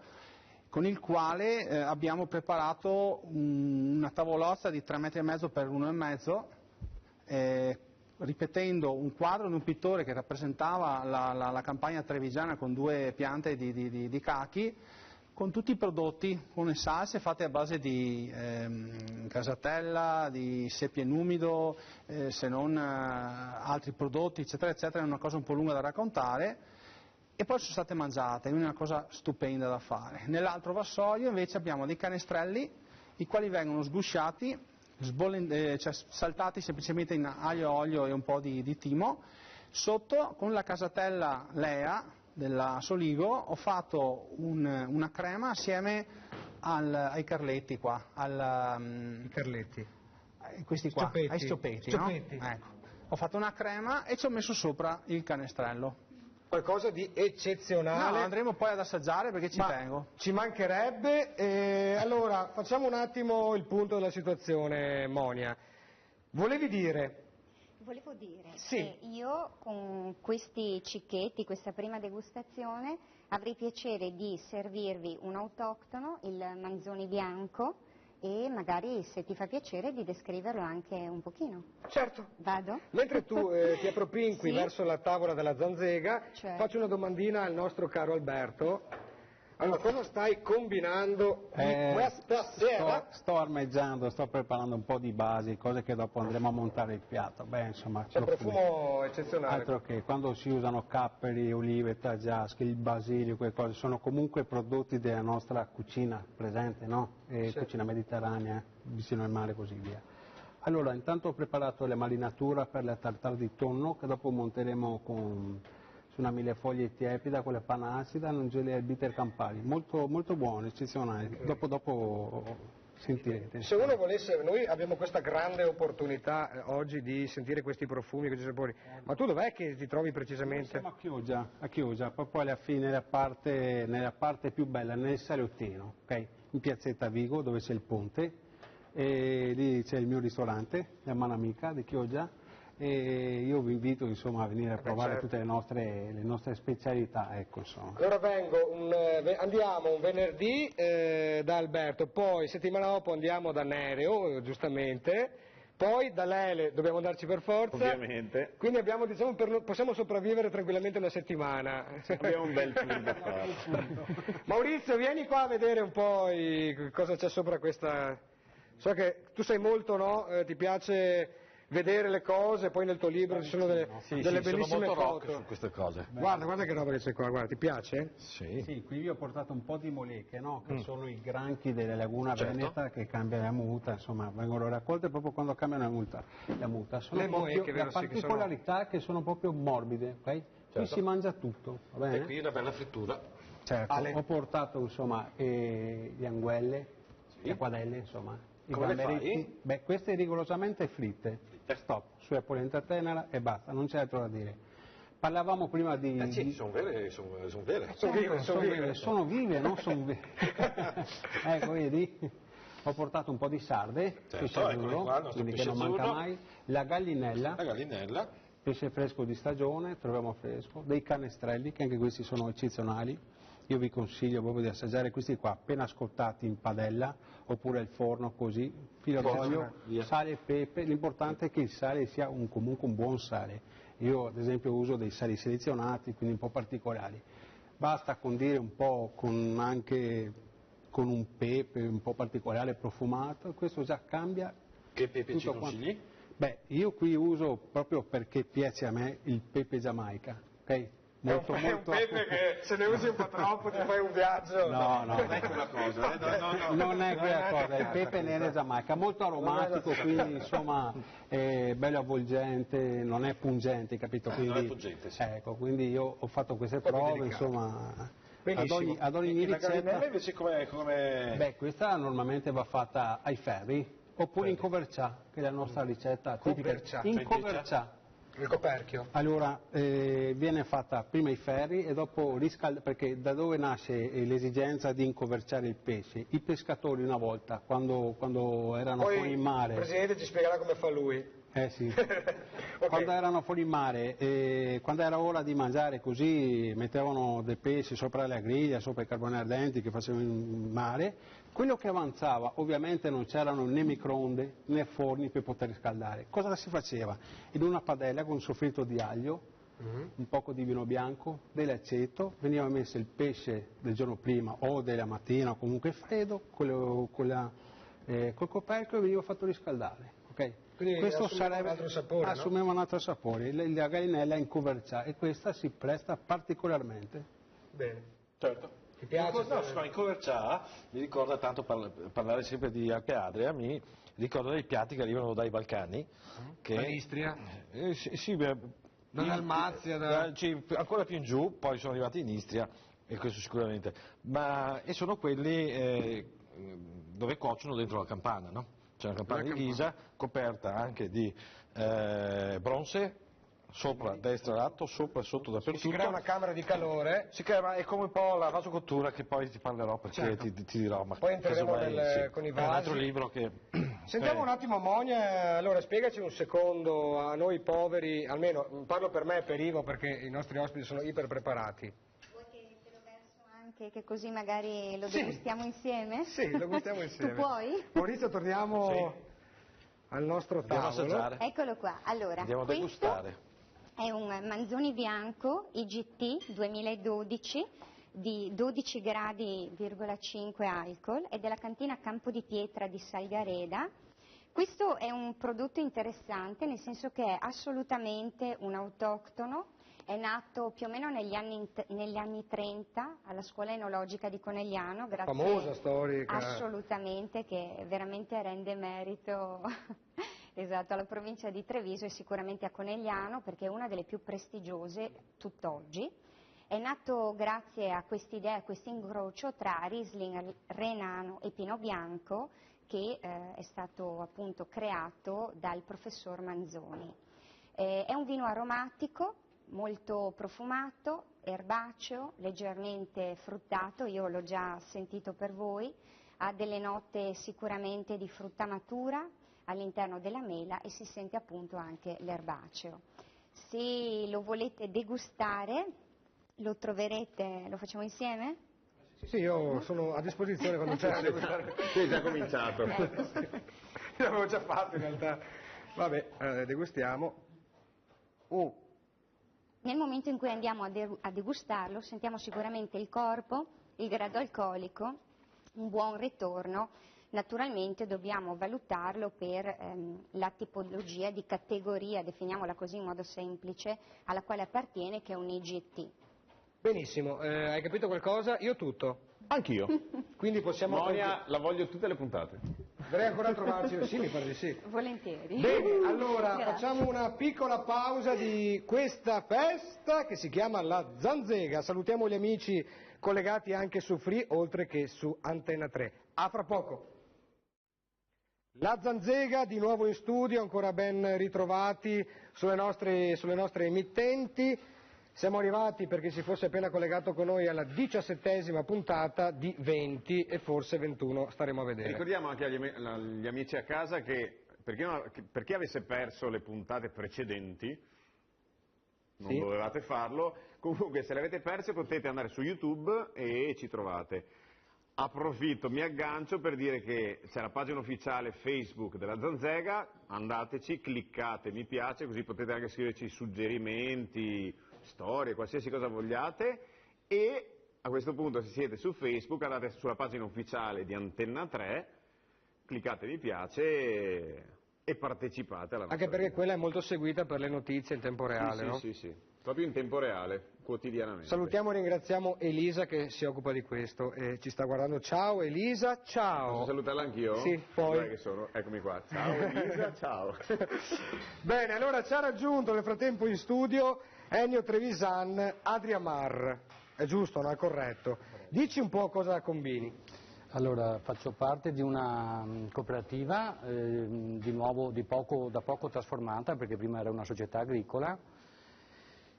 con il quale abbiamo preparato una tavolozza di 3,5 metri per 1,5, ripetendo un quadro di un pittore che rappresentava la campagna trevigiana con 2 piante di cachi, con tutti i prodotti, con le salse fatte a base di casatella, di seppie numido, se non altri prodotti, eccetera, eccetera. È una cosa un po' lunga da raccontare. E poi sono state mangiate, è una cosa stupenda da fare. Nell'altro vassoio invece abbiamo dei canestrelli, i quali vengono sgusciati, cioè saltati semplicemente in aglio, olio e un po' di timo. Sotto, con la casatella Lea della Soligo, ho fatto una crema assieme ai carletti qua,
I carletti.
questi qua, ai stiopetti, no? Ecco. Ho fatto una crema e ci ho messo sopra il canestrello.
Qualcosa di eccezionale.
No, andremo poi ad assaggiare perché ci tengo.
Ci mancherebbe. Allora, facciamo un attimo il punto della situazione, Monia. Volevo dire sì,
che io con questi cicchetti, questa prima degustazione, avrei piacere di servirvi un autoctono, il manzoni bianco, e magari, se ti fa piacere, di descriverlo anche un pochino.
certo.
Vado?
Mentre tu ti appropinqui verso la tavola della zanzega, faccio una domandina al nostro caro Alberto. Allora, cosa stai combinando questa sera?
Sto armeggiando, sto preparando un po' di basi, cose che dopo andremo a montare il piatto. Beh, insomma,
C'è un profumo eccezionale.
altro che quando si usano capperi, olive, taggiasche, il basilico, quelle cose, sono comunque prodotti della nostra cucina presente, no? Cucina mediterranea, vicino al mare e così via. Allora, intanto ho preparato la marinatura per la tartare di tonno, che dopo monteremo su una millefoglie tiepida con la panna acida, non gelé al bitter Campari, molto, molto buono, eccezionale. Dopo sentirete.
Se uno volesse, noi abbiamo questa grande opportunità oggi di sentire questi profumi, questi sapori, ma tu dov'è che ti trovi precisamente?
Siamo a Chioggia, proprio alla fine, nella parte più bella, nel Salottino, okay? In piazzetta Vigo, dove c'è il ponte, e lì c'è il mio ristorante, la mano amica di Chioggia, e io vi invito insomma a venire a provare
certo.
tutte le nostre specialità, ecco, insomma.
Allora andiamo un venerdì da Alberto, poi settimana dopo andiamo da Nereo, giustamente, poi da Lele dobbiamo andarci per forza.
Ovviamente.
Quindi abbiamo, possiamo sopravvivere tranquillamente una settimana.
Abbiamo un bel tour da fare.
Maurizio, vieni qua a vedere un po' cosa c'è sopra questa. So che tu sei molto, no? Ti piace vedere le cose, poi nel tuo libro ci sono delle bellissime
sono molto rock
foto.
su queste cose.
Guarda che roba che c'è qua, guarda, ti piace?
Sì, qui vi ho portato un po' di molecche, no? Che sono i granchi della laguna veneta che cambiano la muta, insomma, vengono raccolte proprio quando cambiano la muta. Sono
Le molecche,
la particolarità che sono proprio morbide, ok? Qui si mangia tutto, va bene?
E qui una bella frittura.
Certo, ho portato insomma gli anguelle, le aquadelle, insomma, i
Come le
gamberetti.
fai?
Beh, queste rigorosamente fritte. Stop, sulla polenta tenera e basta, non c'è altro da dire. Parlavamo prima di...
Sì, sono vere.
Sono vive, non sono vere. Ecco, vedi? Ho portato un po' di sarde, pesce azzurro, quindi che non manca mai, la gallinella, pesce fresco di stagione, troviamo fresco, dei canestrelli, che anche questi sono eccezionali. Io vi consiglio proprio di assaggiare questi qua, appena scottati in padella, oppure al forno così, filo d'olio, sale e pepe, l'importante è che il sale sia comunque un buon sale. Io ad esempio uso dei sali selezionati, quindi un po' particolari. Basta condire un po' anche con un pepe un po' particolare profumato, questo già cambia.
Che pepe ci consigli?
Beh, io qui uso proprio perché piace a me il pepe giamaica, ok?
È un pepe che se ne usi un po' troppo ti fai un viaggio.
No,
non è quella cosa.
Non è quella cosa, il pepe nero giamaica, molto aromatico, quindi insomma è bello avvolgente, non è pungente, capito? Quindi,
non è pungente, sì.
Ecco, quindi io ho fatto queste prove, insomma, ad ogni ricetta.
La gallinella invece come...
Beh, questa normalmente va fatta ai ferri, oppure in covercià, che è la nostra ricetta tipica. In covercià.
Il coperchio.
Allora, viene fatta prima i ferri e dopo perché da dove nasce l'esigenza di incoverciare il pesce? I pescatori una volta, quando erano fuori in mare...
Il Presidente ci spiegherà come fa lui.
Sì.
Okay.
Quando erano fuori in mare, quando era ora di mangiare così, mettevano del pesce sopra la griglia, sopra i carboni ardenti che facevano in mare, quello che avanzava, ovviamente non c'erano né microonde né forni per poter riscaldare. Cosa si faceva? In una padella con un soffritto di aglio, un poco di vino bianco, dell'aceto, veniva messo il pesce del giorno prima o della mattina o comunque freddo, col coperchio e veniva fatto riscaldare. Okay?
Quindi
Questo
assumeva un altro sapore,
assumeva un altro sapore, la gallinella in cuvercià, e questa si presta particolarmente.
Bene.
Certo.
Ti piace?
In Covercià mi ricorda tanto parlare sempre di Alpe Adria, mi ricordo dei piatti che arrivano dai Balcani.
Dall'Istria?
Sì,
Da Dalmazia?
Ancora più in giù, poi sono arrivati in Istria, e questo sicuramente. E sono quelli dove cuociono dentro la campana, no? C'è una campana di ghisa coperta anche di bronze, sopra destra e lato, sopra e sotto dappertutto.
Si crea una camera di calore.
È come un po' la vasocottura, che poi ti parlerò, perché
certo.
ti dirò. Ma
poi entreremo con i vasi.
È un altro libro che...
Sentiamo un attimo Monia, allora spiegaci un secondo a noi poveri, almeno parlo per me e per Ivo, perché i nostri ospiti sono iper preparati.
Vuoi che te lo verso anche, che così magari lo degustiamo insieme?
Sì, lo gustiamo insieme.
Tu puoi?
Maurizio, torniamo al nostro tavolo.
Assaggiare.
Eccolo qua. Allora,
andiamo a degustare.
È un Manzoni bianco IGT 2012 di 12 gradi,5 alcol, è della cantina Campo di Pietra di Salgareda. Questo è un prodotto interessante, nel senso che è assolutamente un autoctono, è nato più o meno negli anni 30 alla scuola enologica di Conegliano, grazie,
famosa, storica.
Assolutamente, che veramente rende merito esatto, alla provincia di Treviso e sicuramente a Conegliano, perché è una delle più prestigiose tutt'oggi. È nato grazie a quest'idea, a questo incrocio tra Riesling, Renano e Pinot Bianco, che è stato appunto creato dal professor Manzoni. È un vino aromatico, molto profumato, erbaceo, leggermente fruttato, io l'ho già sentito per voi, ha delle note sicuramente di frutta matura all'interno della mela e si sente appunto anche l'erbaceo. Se lo volete degustare, lo troverete, lo facciamo insieme?
Sì, io sono a disposizione quando c'è da degustare.
Sì, è già cominciato.
L'avevo già fatto in realtà. Vabbè, degustiamo.
Nel momento in cui andiamo a degustarlo sentiamo sicuramente il corpo, il grado alcolico, un buon ritorno. Naturalmente dobbiamo valutarlo per la tipologia di categoria, definiamola così in modo semplice, alla quale appartiene, che è un IGT.
Benissimo, hai capito qualcosa? Io tutto.
Anch'io.
Quindi possiamo...
Monia, la voglio tutte le puntate.
Dovrei ancora trovarci, sì, mi pare di sì.
Volentieri.
Bene, allora facciamo una piccola pausa di questa festa che si chiama la Zanzega. Salutiamo gli amici collegati anche su Free, oltre che su Antenna 3. A fra poco. La Zanzega di nuovo in studio, ancora ben ritrovati sulle nostre emittenti. Siamo arrivati, per chi si fosse appena collegato con noi, alla 17ª puntata di 20 e forse 21, staremo a vedere.
Ricordiamo anche agli amici a casa che per chi avesse perso le puntate precedenti, non dovevate farlo, comunque se le avete perse potete andare su YouTube e ci trovate. Approfitto, mi aggancio per dire che c'è la pagina ufficiale Facebook della Zanzega, andateci, cliccate mi piace, così potete anche scriverci suggerimenti, storie, qualsiasi cosa vogliate, e a questo punto se siete su Facebook andate sulla pagina ufficiale di Antenna 3, cliccate mi piace e partecipate alla nostra
Anche perché
vita.
quella è molto seguita per le notizie in tempo reale,
sì,
no?
Sì, proprio in tempo reale, quotidianamente.
Salutiamo e ringraziamo Elisa che si occupa di questo e ci sta guardando. Ciao Elisa, ciao!
Posso salutarla anch'io?
Sì, poi.
Dov'è che sono? Eccomi qua. Ciao Elisa, ciao!
Bene, allora ci ha raggiunto nel frattempo in studio Ennio Trevisan, Adriamar. È giusto, no? È corretto. Dici un po' cosa combini.
Allora, faccio parte di una cooperativa, da poco trasformata, perché prima era una società agricola,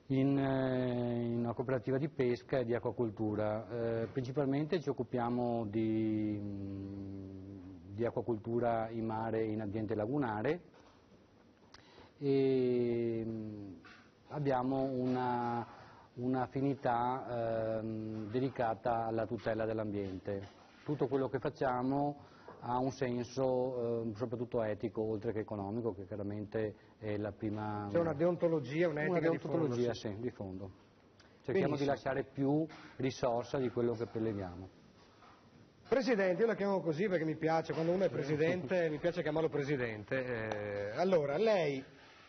in una cooperativa di pesca e di acquacoltura. Principalmente ci occupiamo di acquacoltura in mare e in ambiente lagunare, e abbiamo un'affinità dedicata alla tutela dell'ambiente. Tutto quello che facciamo ha un senso soprattutto etico, oltre che economico, che chiaramente è la prima...
C'è una deontologia, un'etica di fondo.
Sì, di fondo. Cerchiamo di lasciare più risorsa di quello che preleviamo.
Presidente, io la chiamo così perché mi piace, quando uno è presidente mi piace chiamarlo presidente. Allora, lei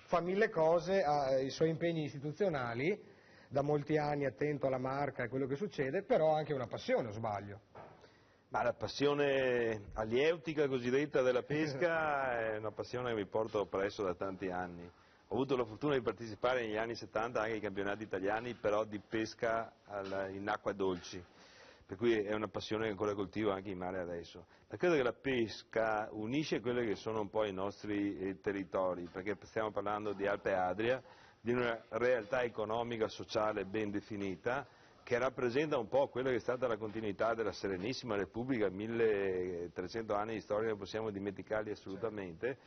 fa mille cose, ha i suoi impegni istituzionali, da molti anni attento alla marca e quello che succede, però ha anche una passione, o sbaglio?
Ma la passione alieutica cosiddetta della pesca è una passione che mi porto presso da tanti anni. Ho avuto la fortuna di partecipare negli anni 70 anche ai campionati italiani, però di pesca in acque dolci, per cui è una passione che ancora coltivo anche in mare adesso. Ma credo che la pesca unisce quelli che sono un po' i nostri territori, perché stiamo parlando di Alpe Adria, di una realtà economica, sociale ben definita, che rappresenta un po' quella che è stata la continuità della Serenissima Repubblica, 1300 anni di storia, non possiamo dimenticarli assolutamente,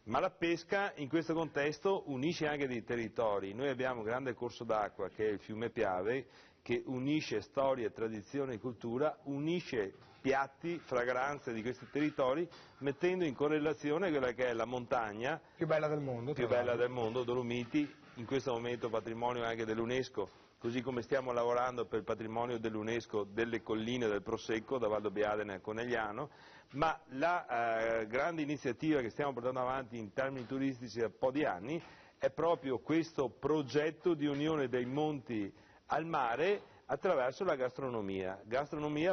ma la pesca in questo contesto unisce anche dei territori. Noi abbiamo un grande corso d'acqua che è il fiume Piave, che unisce storia, tradizione e cultura, unisce piatti, fragranze di questi territori, mettendo in correlazione quella che è la montagna
più bella del mondo,
Dolomiti, in questo momento patrimonio anche dell'UNESCO, così come stiamo lavorando per il patrimonio dell'UNESCO delle colline del Prosecco, da Valdobbiadene a Conegliano, ma la grande iniziativa che stiamo portando avanti in termini turistici da un po' di anni è proprio questo progetto di unione dei monti al mare attraverso la gastronomia,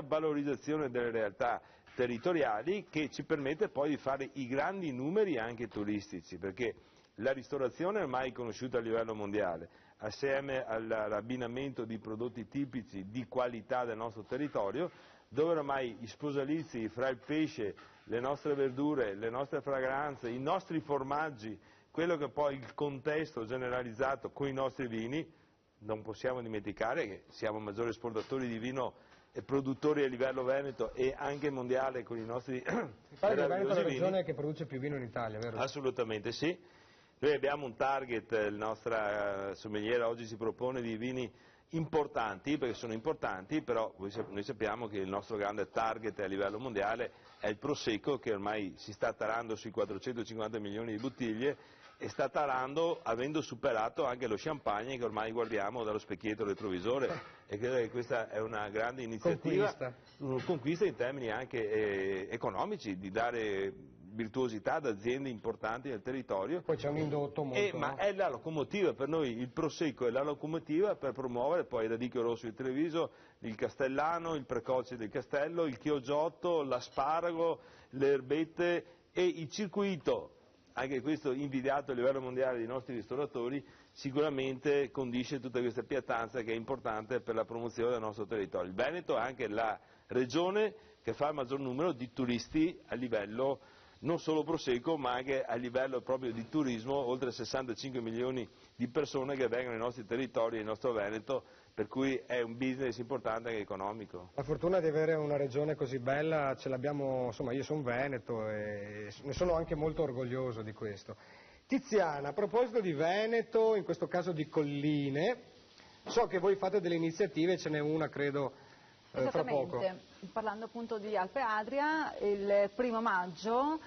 valorizzazione delle realtà territoriali, che ci permette poi di fare i grandi numeri anche turistici, perché la ristorazione è ormai conosciuta a livello mondiale, assieme all'abbinamento di prodotti tipici di qualità del nostro territorio, dove ormai i sposalizi fra il pesce, le nostre verdure, le nostre fragranze, i nostri formaggi, quello che poi il contesto generalizzato con i nostri vini, non possiamo dimenticare che siamo maggiori esportatori di vino e produttori a livello veneto e anche mondiale con i nostri
Veneto è la regione che produce più vino in Italia, vero?
Assolutamente sì. Noi abbiamo un target, il nostro sommeliere oggi si propone di vini importanti, perché sono importanti, però noi sappiamo che il nostro grande target a livello mondiale è il Prosecco, che ormai si sta tarando sui 450 milioni di bottiglie e sta tarando avendo superato anche lo champagne, che ormai guardiamo dallo specchietto retrovisore, e credo che questa è una grande iniziativa, una conquista in termini anche economici, di dare virtuosità ad aziende importanti nel territorio.
Poi c'è un indotto molto...
Ma è la locomotiva, per noi il Prosecco è la locomotiva per promuovere poi il radicchio rosso di Treviso, il castellano, il precoce del Castello, il chiogiotto, l'asparago, le erbette e il circuito, anche questo invidiato a livello mondiale dei nostri ristoratori, sicuramente condisce tutta questa piattanza che è importante per la promozione del nostro territorio. Il Veneto è anche la regione che fa il maggior numero di turisti a livello non solo Prosecco, ma anche a livello proprio di turismo, oltre 65 milioni di persone che vengono nei nostri territori, nel nostro Veneto, per cui è un business importante anche economico.
La fortuna di avere una regione così bella ce l'abbiamo, insomma io sono veneto e ne sono anche molto orgoglioso di questo. Tiziana, a proposito di Veneto, in questo caso di colline, so che voi fate delle iniziative, ce n'è una credo fra poco.
Parlando appunto di Alpe Adria, il 1° maggio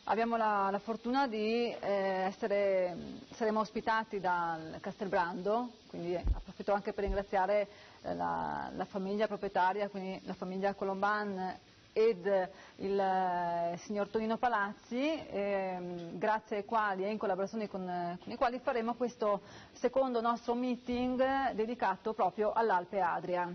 abbiamo la fortuna di saremo ospitati dal Castelbrando, quindi approfitto anche per ringraziare la famiglia proprietaria, quindi la famiglia Colomban ed il signor Tonino Palazzi, grazie ai quali e in collaborazione con i quali faremo questo secondo nostro meeting dedicato proprio all'Alpe Adria.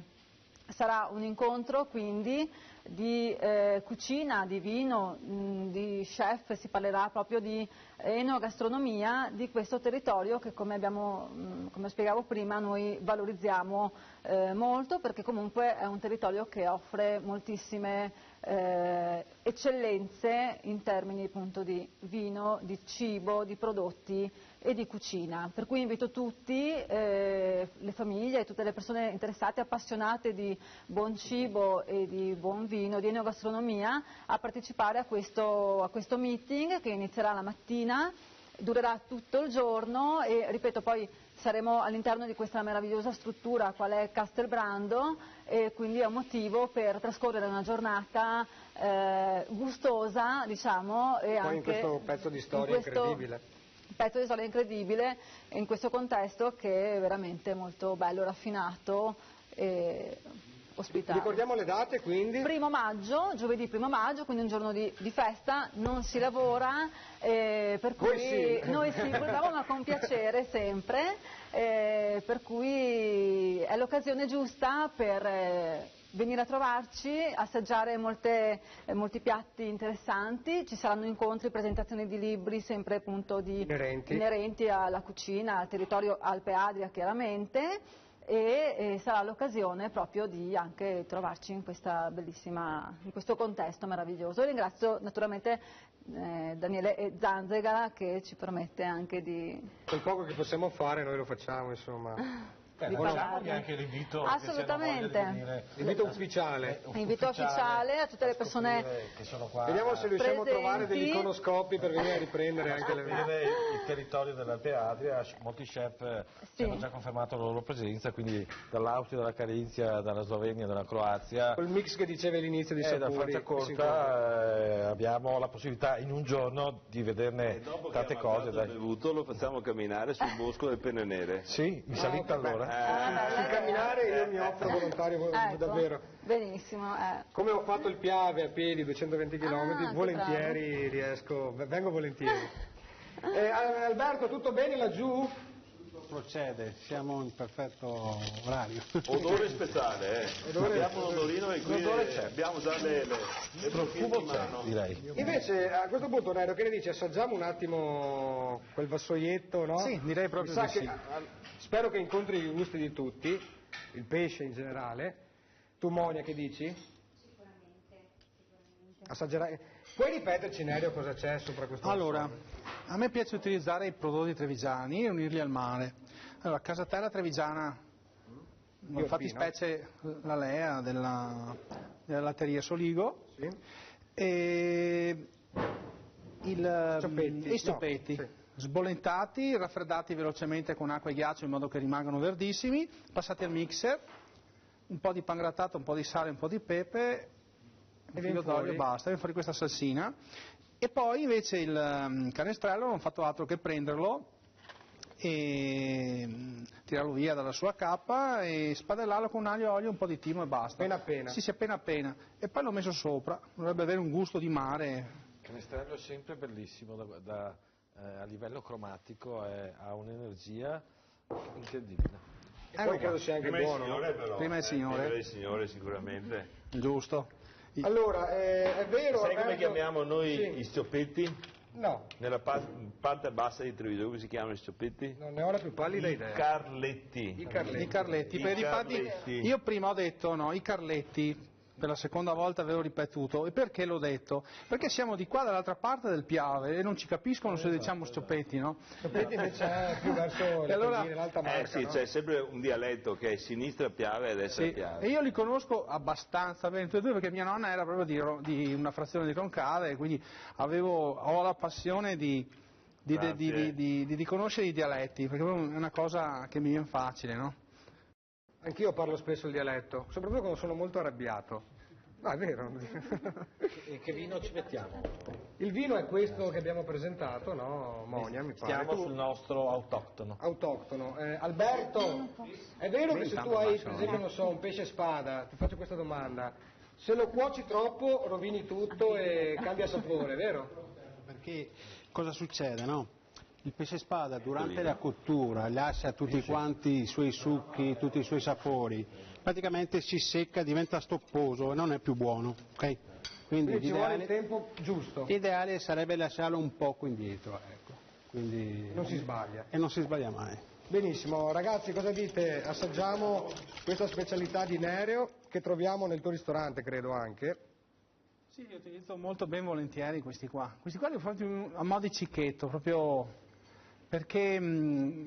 Sarà un incontro quindi di cucina, di vino, di chef, si parlerà proprio di enogastronomia di questo territorio che, come spiegavo prima, noi valorizziamo molto, perché comunque è un territorio che offre moltissime eccellenze in termini appunto di vino, di cibo, di prodotti e di cucina, per cui invito tutti, le famiglie e tutte le persone interessate, appassionate di buon cibo e di buon vino, di enogastronomia, a partecipare a questo meeting che inizierà la mattina durerà tutto il giorno e, ripeto, poi saremo all'interno di questa meravigliosa struttura qual è Castelbrando, e quindi è un motivo per trascorrere una giornata gustosa, diciamo, e
poi
anche
in questo pezzo di storia incredibile.
Un pezzo di storia incredibile in questo contesto che è veramente molto bello, raffinato e ospitale.
Ricordiamo le date, quindi?
1° maggio, giovedì 1° maggio, quindi un giorno di festa, non si lavora, per cui
sì.
Noi sì, purtroppo, ma con piacere sempre, per cui è l'occasione giusta per venire a trovarci, assaggiare molti piatti interessanti, ci saranno incontri, presentazioni di libri sempre appunto inerenti alla cucina, al territorio Alpe Adria chiaramente, e sarà l'occasione proprio di anche trovarci in questo contesto meraviglioso. Ringrazio naturalmente Daniele Zanzega che ci permette anche di...
Quel poco che possiamo fare noi lo facciamo, insomma.
Facciamogli anche l'invito.
Assolutamente.
Invito ufficiale.
Invito ufficiale a tutte le persone
che sono qua.
Vediamo se riusciamo a trovare degli iconoscopi per venire a riprendere anche le
il territorio dell'Alpe Adria. Molti chef ci hanno già confermato la loro presenza, quindi dall'Austria, dalla Carinzia, dalla Slovenia, dalla Croazia.
Quel mix che dicevi all'inizio di sapori.
Da Franciacorta abbiamo la possibilità in un giorno di vederne tante cose.
Dopo bevuto lo facciamo camminare sul bosco del Penne Nere.
Sì, mi salita allora.
Sul camminare io mi offro volontario, davvero.
Benissimo.
Come ho fatto il Piave a piedi, 220 km, volentieri vengo volentieri. Alberto, tutto bene laggiù?
Procede, siamo in perfetto orario.
Odore speciale, abbiamo un odorino e qui abbiamo già le
profumo in mano, direi.
Invece a questo punto Nero, che ne dici? Assaggiamo un attimo quel vassoietto, no?
Sì, direi proprio di sì.
Spero che incontri i gusti di tutti, il pesce in generale. Tu Monia che dici?
Sicuramente.
Assaggerai. Puoi ripeterci Nerio cosa c'è sopra questo?
Allora, a me piace utilizzare i prodotti trevigiani e unirli al mare. Allora, casatella trevigiana, in fattispecie la Lea della latteria Soligo,
sì.
E i stoppetti.
No, sì.
Sbollentati, raffreddati velocemente con acqua e ghiaccio in modo che rimangano verdissimi, passati al mixer, un po' di pangrattato, un po' di sale, un po' di pepe, un filo d'olio, basta, viene fuori questa salsina. E poi invece il canestrello non ho fatto altro che prenderlo e tirarlo via dalla sua cappa e spadellarlo con aglio, olio, un po' di timo e basta.
Appena appena?
Sì, appena appena. E poi l'ho messo sopra, dovrebbe avere un gusto di mare.
Il canestrello è sempre bellissimo a livello cromatico, ha un'energia incredibile.
E poi credo sia anche buono.
Prima il signore.
Prima il signore sicuramente.
Giusto.
Allora, è vero...
Sai come chiamiamo noi i stoppetti?
No.
Nella parte bassa di Treviso, come si chiamano i stoppetti?
Non ne ho la più pallida idea.
I carletti.
I carletti. Io prima ho detto i carletti. Per la seconda volta avevo ripetuto. E perché l'ho detto? Perché siamo di qua dall'altra parte del Piave e non ci capiscono se diciamo stoppetti, no?
Stoppetti invece è più verso l'alta marca,
sì,
no?
c'è sempre un dialetto che è sinistra Piave e destra Piave.
E io li conosco abbastanza bene tutti e due perché mia nonna era proprio di una frazione di Roncade e quindi ho la passione di conoscere i dialetti, perché è una cosa che mi viene facile, no?
Anch'io parlo spesso il dialetto, soprattutto quando sono molto arrabbiato. No, è vero.
E che vino ci mettiamo?
Il vino è questo che abbiamo presentato, no? Monia, mi pare.
Stiamo sul nostro autoctono.
Alberto, è vero che se tu hai, per esempio, non so, un pesce spada, ti faccio questa domanda, se lo cuoci troppo rovini tutto e cambia sapore, vero?
Perché cosa succede, no? Il pesce spada durante la cottura lascia tutti quanti i suoi succhi, tutti i suoi sapori, praticamente si secca, diventa stopposo e non è più buono, ok?
Quindi ci vuole il tempo giusto.
L'ideale sarebbe lasciarlo un poco indietro, ecco. Quindi
non si sbaglia.
E non si sbaglia mai.
Benissimo, ragazzi, cosa dite? Assaggiamo questa specialità di Nereo che troviamo nel tuo ristorante, credo anche.
Sì, li utilizzo molto ben volentieri questi qua. Questi qua li ho fatti a mo' di cicchetto, proprio perché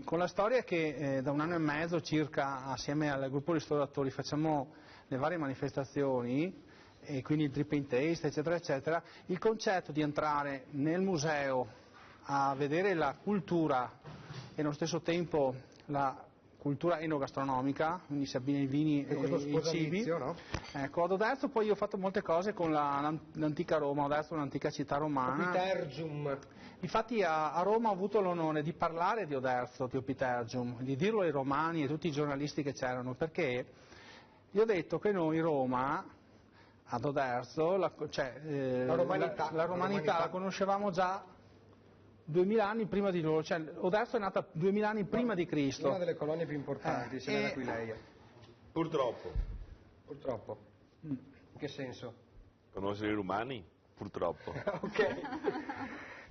con la storia che da 1 anno e mezzo circa assieme al gruppo ristoratori facciamo le varie manifestazioni e quindi il trip and taste eccetera eccetera, il concetto di entrare nel museo a vedere la cultura e nello stesso tempo la cultura enogastronomica, quindi si abbina i vini e i cibi.
No?
Ecco, ad Oderzo poi io ho fatto molte cose con l'antica Roma. Oderzo è un'antica città romana.
Opitergium.
Infatti a Roma ho avuto l'onore di parlare di Oderzo, di Opitergium, di dirlo ai romani e a tutti i giornalisti che c'erano, perché gli ho detto che noi Roma, ad Oderzo, la romanità la conoscevamo già 2000 anni prima di loro, cioè Oderzo è nata 2000 anni prima di Cristo.
Una delle colonie più importanti, se ne Aquileia.
Purtroppo.
Purtroppo. In che senso?
Conoscere i romani? Purtroppo.
Ok.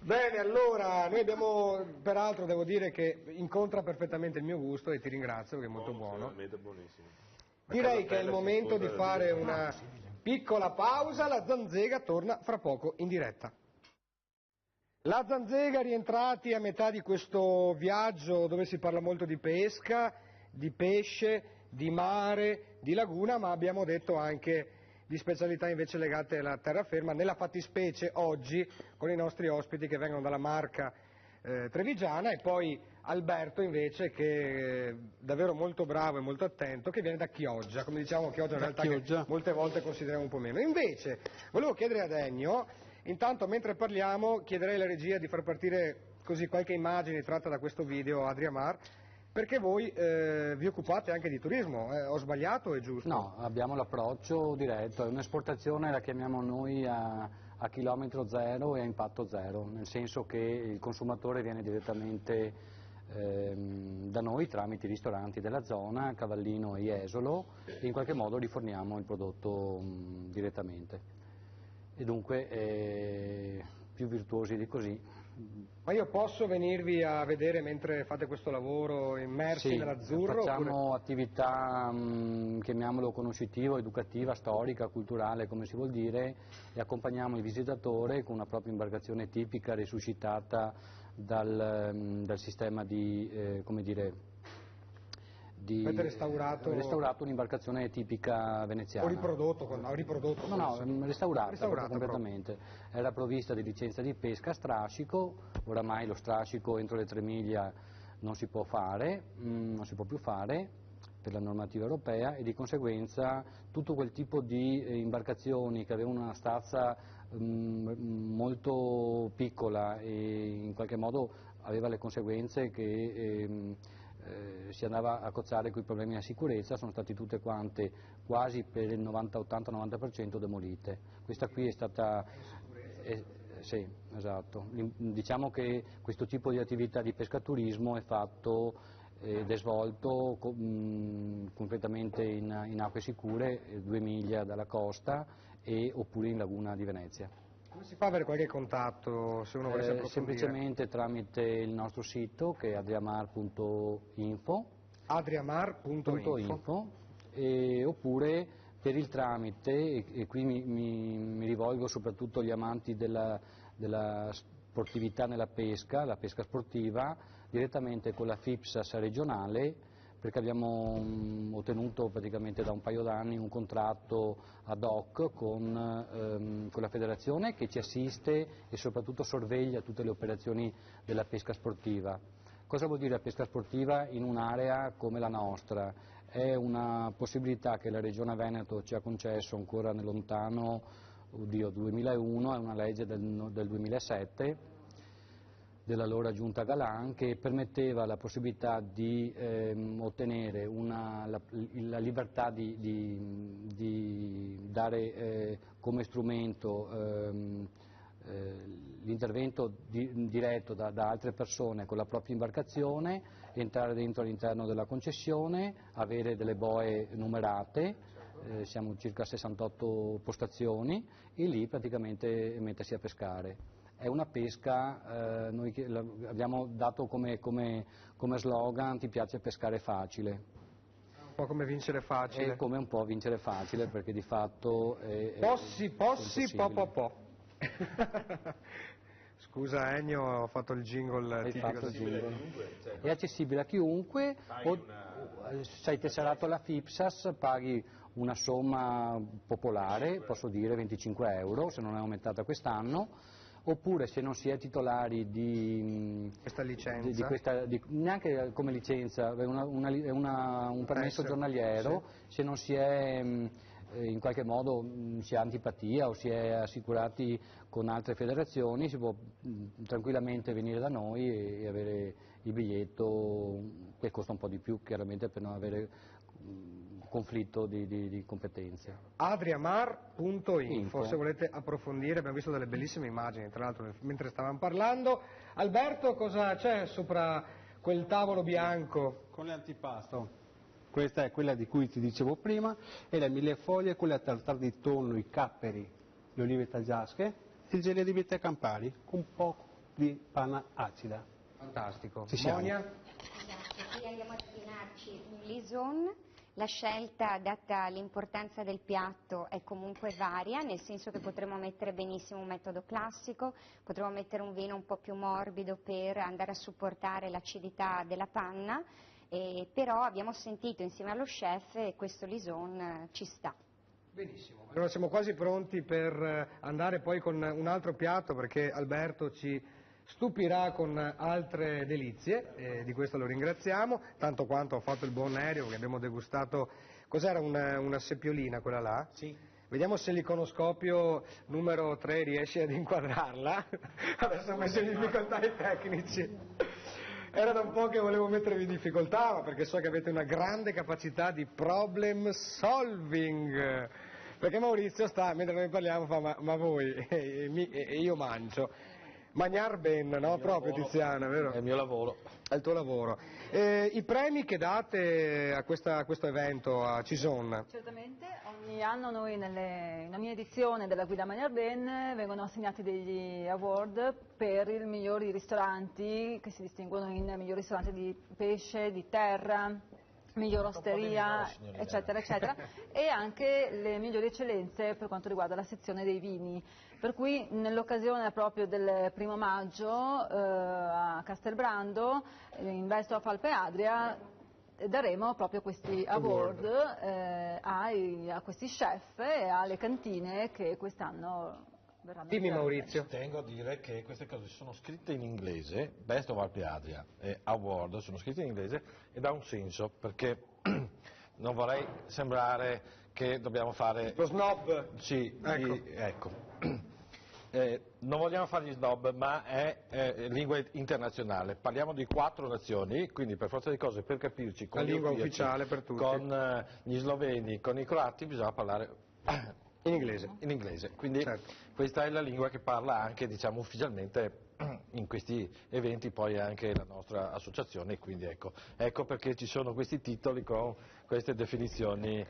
Bene, allora, noi abbiamo, peraltro devo dire che incontra perfettamente il mio gusto e ti ringrazio perché è molto buono.
Buonissimo.
Direi che è il momento di fare una piccola pausa, la Zanzega torna fra poco in diretta. La Zanzega, rientrati a metà di questo viaggio dove si parla molto di pesca, di pesce, di mare, di laguna, ma abbiamo detto anche di specialità invece legate alla terraferma, nella fattispecie oggi con i nostri ospiti che vengono dalla Marca trevigiana e poi Alberto invece che è davvero molto bravo e molto attento, che viene da Chioggia, come diciamo Chioggia in realtà che molte volte consideriamo un po' meno. Invece volevo chiedere ad Ennio, intanto mentre parliamo chiederei alla regia di far partire così qualche immagine tratta da questo video Adriamar, perché voi vi occupate anche di turismo, ho sbagliato o è giusto?
No, abbiamo l'approccio diretto, è un'esportazione, la chiamiamo noi a chilometro zero e a impatto zero, nel senso che il consumatore viene direttamente da noi tramite i ristoranti della zona, Cavallino e Jesolo, e in qualche modo riforniamo il prodotto direttamente. E dunque più virtuosi di così.
Ma io posso venirvi a vedere mentre fate questo lavoro immersi nell'azzurro?
Facciamo
oppure...
attività, chiamiamolo conoscitiva, educativa, storica, culturale, come si vuol dire, e accompagniamo il visitatore con una propria imbarcazione tipica resuscitata dal sistema di, come dire,
avete restaurato
un'imbarcazione tipica veneziana.
O riprodotto?
No, restaurata completamente. Era provvista di licenza di pesca a strascico, oramai lo strascico entro le 3 miglia non si può più fare per la normativa europea e di conseguenza tutto quel tipo di imbarcazioni che avevano una stazza molto piccola e in qualche modo aveva le conseguenze che si andava a cozzare con i problemi di sicurezza, sono state tutte quante quasi per il 80-90% demolite. Questa qui è stata... sì, esatto. Diciamo che questo tipo di attività di pescaturismo è fatto ed è svolto completamente in acque sicure, 2 miglia dalla costa oppure in laguna di Venezia.
Come si fa ad avere qualche contatto se uno volesse approfondire?
Semplicemente tramite il nostro sito che è adriamar.info oppure per il tramite, e qui mi rivolgo soprattutto agli amanti della sportività nella pesca, la pesca sportiva, direttamente con la FIPSAS regionale, perché abbiamo ottenuto praticamente da un paio d'anni un contratto ad hoc con la federazione che ci assiste e soprattutto sorveglia tutte le operazioni della pesca sportiva. Cosa vuol dire la pesca sportiva in un'area come la nostra? È una possibilità che la Regione Veneto ci ha concesso ancora nel lontano 2001, è una legge del 2007, dell'allora Giunta Galan, che permetteva la possibilità di ottenere la libertà di dare come strumento l'intervento diretto da altre persone con la propria imbarcazione, entrare dentro all'interno della concessione, avere delle boe numerate, siamo circa 68 postazioni, e lì praticamente mettersi a pescare. È una pesca, noi abbiamo dato come slogan: ti piace pescare facile.
Un po' come vincere facile.
È come un po' vincere facile, perché di fatto
Possi, po. Scusa Ennio, ho fatto il jingle tipico.
È accessibile a chiunque, sei tesserato alla FIPSAS, paghi una somma popolare, posso dire 25 euro se non è aumentata quest'anno, oppure se non si è titolari di
questa licenza,
neanche come licenza, è un permesso giornaliero, sì. Se non si è in qualche modo si ha antipatia o si è assicurati con altre federazioni, si può tranquillamente venire da noi e avere il biglietto, che costa un po' di più chiaramente per non avere conflitto di competenze.
Adriamar.info, se volete approfondire, abbiamo visto delle bellissime immagini tra l'altro mentre stavamo parlando. Alberto, cosa c'è sopra quel tavolo bianco?
Con l'antipasto. Questa è quella di cui ti dicevo prima, e le millefoglie, quelle a tartar di tonno, i capperi, le olive taggiasche, il gelé di vite campari, con un po' di panna acida.
Fantastico.
Monia?
Esatto, qui andiamo a ordinarci un lison. La scelta, data l'importanza del piatto, è comunque varia, nel senso che potremmo mettere benissimo un metodo classico, potremmo mettere un vino un po' più morbido per andare a supportare l'acidità della panna, però abbiamo sentito insieme allo chef e questo lison ci sta.
Benissimo, allora siamo quasi pronti per andare poi con un altro piatto, perché Alberto ci stupirà con altre delizie, di questo lo ringraziamo, tanto quanto ha fatto il buon Nerio, che abbiamo degustato. Cos'era, una seppiolina quella là?
Sì.
Vediamo se l'iconoscopio numero 3 riesce ad inquadrarla. Adesso ho messo in difficoltà i tecnici. Era da un po' che volevo mettervi in difficoltà, ma perché so che avete una grande capacità di problem solving. Perché Maurizio sta, mentre noi parliamo, fa ma voi, e io mangio. Magnar ben, no? Proprio
lavoro,
Tiziana, vero?
È il mio lavoro.
È il tuo lavoro. I premi che date a questo evento, a Cison?
Certamente, ogni anno noi in ogni edizione della Guida Magnar Ben vengono assegnati degli award per i migliori ristoranti, che si distinguono in miglior ristorante di pesce, di terra, miglior osteria, eccetera, eccetera, e anche le migliori eccellenze per quanto riguarda la sezione dei vini. Per cui nell'occasione proprio del 1° maggio a Castelbrando, in Vesto a Falpe Adria, daremo proprio questi award a questi chef e alle cantine che quest'anno verranno.
Dimmi Maurizio.
Tengo a dire che queste cose sono scritte in inglese, Best of Alpe Adria e Award sono scritte in inglese, ed ha un senso, perché non vorrei sembrare che dobbiamo fare
lo snob.
Sì,
ecco.
Non vogliamo fare gli snob, ma è lingua internazionale. Parliamo di 4 nazioni, quindi per forza di cose, per capirci con
la lingua ufficiale per tutti,
con gli sloveni, con i croati, bisogna parlare
in inglese.
In inglese. Quindi certo, questa è la lingua che parla anche, diciamo, ufficialmente in questi eventi poi anche la nostra associazione, quindi ecco perché ci sono questi titoli con queste definizioni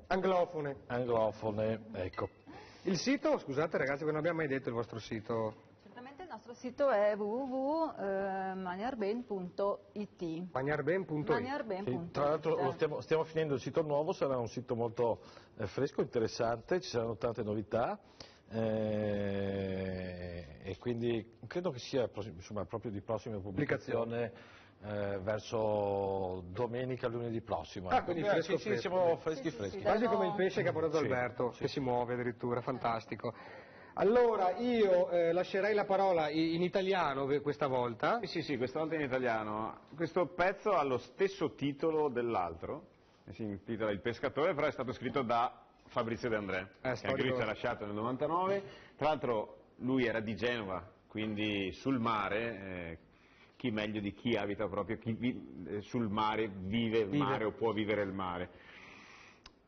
anglofone, ecco.
Il sito, scusate ragazzi, non abbiamo mai detto il vostro sito.
Certamente il nostro sito è www.magnarben.it.
Magnarben.it.
Sì, tra l'altro stiamo finendo il sito nuovo, sarà un sito molto fresco, interessante, ci saranno tante novità. E quindi credo che sia proprio di prossima pubblicazione verso domenica, lunedì prossimo.
Quindi fresco.
Siamo freschi.
Quasi come il pesce che ha portato Alberto, che si muove addirittura, fantastico. Allora io lascerei la parola in italiano questa volta.
Sì, questa volta in italiano. Questo pezzo ha lo stesso titolo dell'altro, si intitola Il pescatore, però è stato scritto da Fabrizio De André, che anche lui ci ha lasciato nel 99. Tra l'altro lui era di Genova, quindi sul mare, chi meglio di chi abita proprio sul mare, vive il mare o può vivere il mare.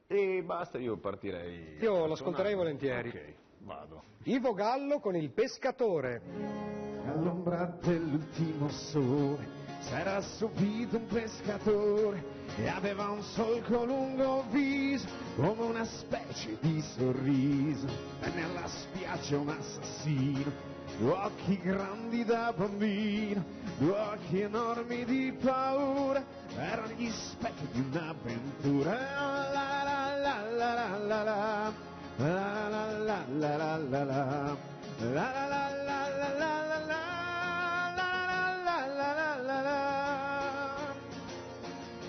E basta, io partirei.
Io lo ascolterei volentieri.
Ok, vado.
Ivo Gallo con Il pescatore.
All'ombra dell'ultimo sole s'era subito un pescatore e aveva un solco lungo viso come una specie di sorriso. Venne alla spiaggia un assassino, 2 occhi grandi da bambino, 2 occhi enormi di paura, erano gli specchi di un'avventura. La la la la la la la la la la la la la la la la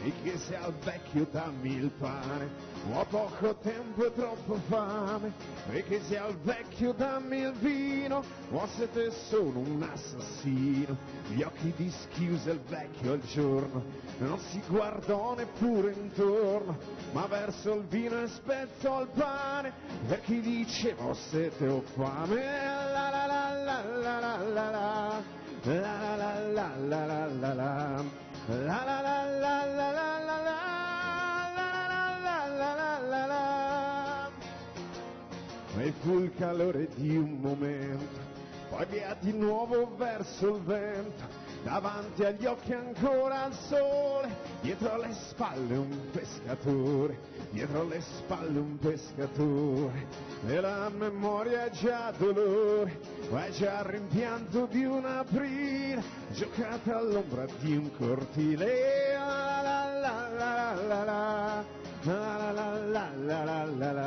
e chiese al vecchio dammi il pane, Ho poco tempo e troppo fame, perché sia il vecchio dammi il vino, o se te sono un assassino. Gli occhi dischiuse il vecchio al giorno, non si guardò neppure intorno, ma verso il vino e spezzò il pane, per chi diceva ho sete o fame. La la la la la la la la, la la la la la la la, la la la la la la la la. E fu il calore di un momento, poi via di nuovo verso il vento, davanti agli occhi ancora il sole, dietro alle spalle un pescatore, dietro alle spalle un pescatore, e la memoria è già dolore, è già il rimpianto di un aprile, giocata all'ombra di un cortile. La la la la la la, la la la la la la la, la la la.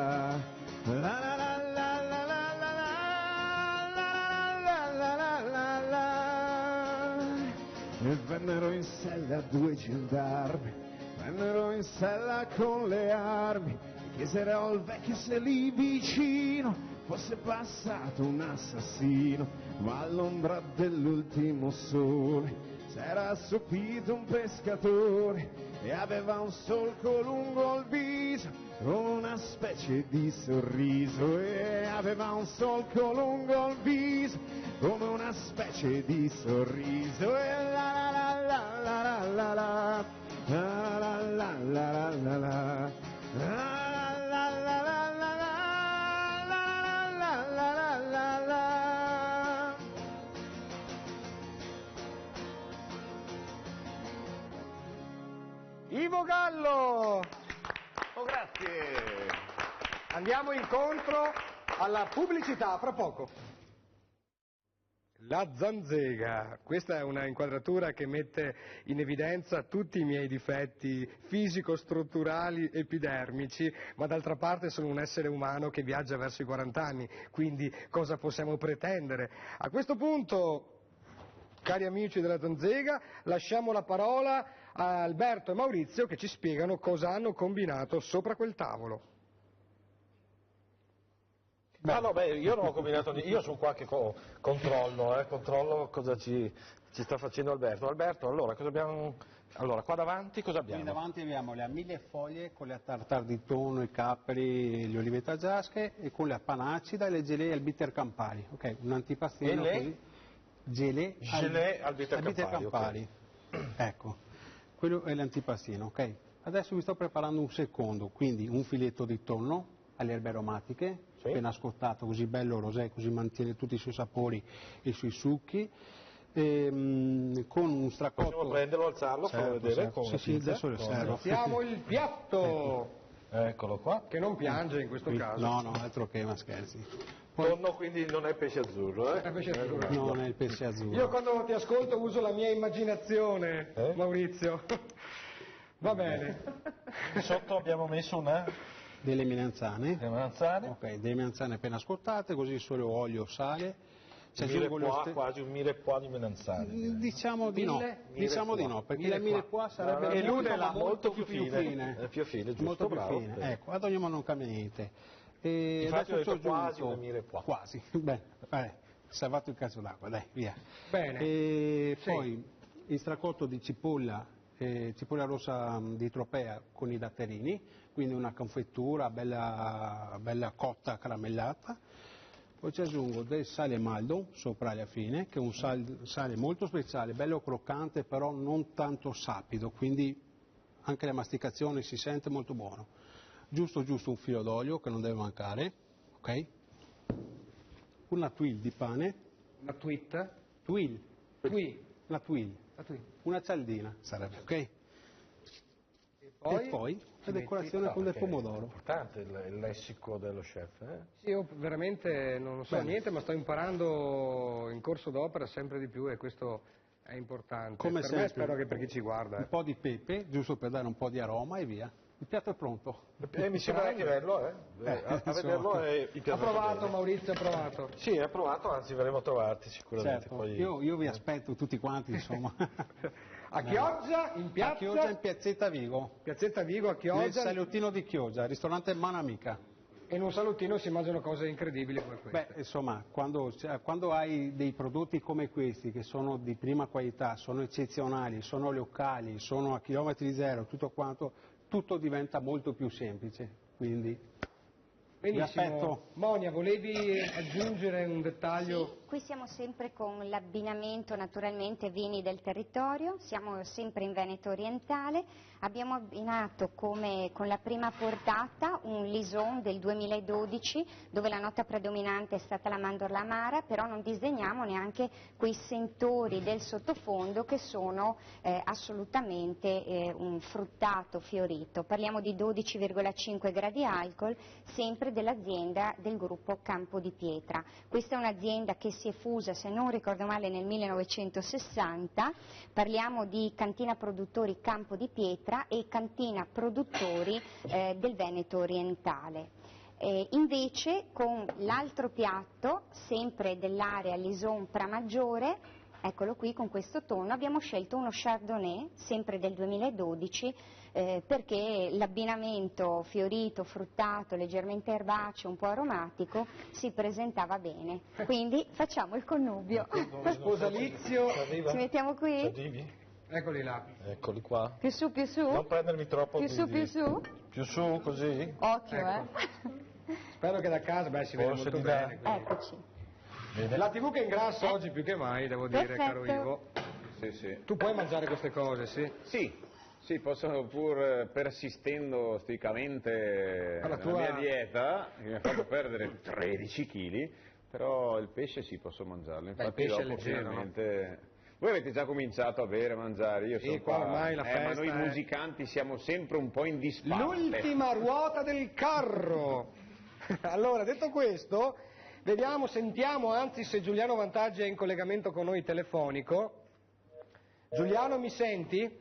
E vennero in sella due gendarmi, vennero in sella con le armi, e chiesero al vecchio se lì vicino fosse passato un assassino, ma all'ombra dell'ultimo sole s'era assopito un pescatore e aveva un solco lungo il viso, con una specie di sorriso, e aveva un solco lungo il viso, come una specie di sorriso. E la la la la la la la, la la la la la la, la la la la la la, la la la.
Ivo Gallo!
Oh, grazie!
Andiamo incontro alla pubblicità fra poco. La zanzega, questa è una inquadratura che mette in evidenza tutti i miei difetti fisico-strutturali epidermici, ma d'altra parte sono un essere umano che viaggia verso i 40 anni, quindi cosa possiamo pretendere? A questo punto, cari amici della zanzega, lasciamo la parola a Alberto e Maurizio che ci spiegano cosa hanno combinato sopra quel tavolo.
Io non ho combinato niente, io sono qua che controllo cosa ci sta facendo Alberto. Alberto, allora, cosa abbiamo? Allora, qua davanti cosa abbiamo?
Qui davanti abbiamo le millefoglie con le tartare di tonno, i capperi, le olive taggiasche, e con la panacida e le gelee al bitter Campari. Ok, un antipastino così. Gelee
al bitter Campari.
Okay. Ecco, quello è l'antipastino, ok? Adesso vi sto preparando un secondo, quindi un filetto di tonno alle erbe aromatiche, sì, appena scottato, così bello rosé, così mantiene tutti i suoi sapori e i suoi succhi, con un stracotto.
Possiamo prenderlo, alzarlo, farlo vedere?
Certo. Con sì, adesso lo servo.
Siamo il piatto!
Eccolo qua.
Che non piange in questo caso.
No, altro che, ma scherzi.
Tonno quindi non è pesce azzurro,
È pesce azzurro.
No, non è il pesce azzurro.
Io quando ti ascolto uso la mia immaginazione, Maurizio. Va bene.
Sotto abbiamo messo
delle melanzane.
Ok,
delle melanzane appena scottate, così solo olio, sale.
Quasi un mirepoix di melanzane.
Diciamo di no, perché la mirepoix sarebbe
molto più fine. È più fine, giusto,
molto più
bravo.
fine. Ecco, ad ogni modo non cambia niente. E
infatti
adesso
ho detto quasi una mirepoix.
Quasi, bene, salvato il cazzo d'acqua, dai, via.
Bene.
E poi il stracotto di cipolla rossa di Tropea con i datterini, quindi una confettura bella cotta, caramellata. Poi ci aggiungo del sale maldo sopra alla fine, che è un sale molto speciale, bello croccante, però non tanto sapido, quindi anche la masticazione si sente molto buono. Giusto un filo d'olio che non deve mancare, ok? Una tuile di pane.
Una tuile?
Una tuile. Una cialdina sarebbe, ok? E poi la decorazione con del pomodoro.
È importante il lessico dello chef,
Sì, io veramente non so niente, ma sto imparando in corso d'opera sempre di più e questo è importante.
Come
per
sempre,
me, spero che per chi ci guarda.
Un po' di pepe, giusto per dare un po' di aroma e via. Il piatto è pronto.
Mi sembra a vederlo, a vederlo è il piatto.
Ha provato Maurizio, ha provato?
Sì, ha provato, anzi verremo a trovarti sicuramente.
Certo.
Poi...
Io vi aspetto tutti quanti, insomma.
A A Chioggia, in piazza?
A Chioggia, in piazzetta Vigo.
Piazzetta Vigo, a Chioggia.
Nel salottino di Chioggia, ristorante Manamica.
E in un salottino si mangiano cose incredibili come queste.
Beh, insomma, quando hai dei prodotti come questi, che sono di prima qualità, sono eccezionali, sono locali, sono a chilometri zero, tutto quanto, tutto diventa molto più semplice. Quindi...
Benissimo. Monia, volevi aggiungere un dettaglio?
Sì, qui siamo sempre con l'abbinamento naturalmente vini del territorio, siamo sempre in Veneto orientale, abbiamo abbinato con la prima portata un Lison del 2012 dove la nota predominante è stata la mandorla amara, però non disegniamo neanche quei sentori del sottofondo che sono assolutamente un fruttato fiorito. Parliamo di 12,5 gradi alcol, sempre dell'azienda del gruppo Campo di Pietra. Questa è un'azienda che si è fusa, se non ricordo male, nel 1960, parliamo di Cantina Produttori Campo di Pietra e Cantina Produttori del Veneto orientale. Invece con l'altro piatto, sempre dell'area Lison Pramaggiore, eccolo qui con questo tono, abbiamo scelto uno Chardonnay, sempre del 2012, perché l'abbinamento fiorito, fruttato, leggermente erbaceo, un po' aromatico, si presentava bene. Quindi facciamo il connubio.
Sposalizio.
Ci mettiamo qui?
Eccoli là.
Eccoli qua.
Più su, più su?
Non prendermi troppo.
Più su, più su?
Più su, così?
Occhio,
ecco. Spero che da casa, si vede molto bene.
Eccoci.
Bene. La TV che ingrassa oggi più che mai, devo dire, caro Ivo.
Sì.
Tu puoi mangiare queste cose, sì?
Sì, posso pur persistendo stoicamente nella mia dieta, che mi ha fatto perdere 13 kg, però il pesce sì, posso mangiarlo. Infatti
il pesce è leggero,
finalmente... Voi avete già cominciato a bere, a mangiare, io sono
qua ormai la festa
ma noi musicanti siamo sempre un po' in disparte.
L'ultima ruota del carro! Allora, detto questo, vediamo, sentiamo anzi se Giuliano Vantaggi è in collegamento con noi telefonico. Giuliano, mi senti?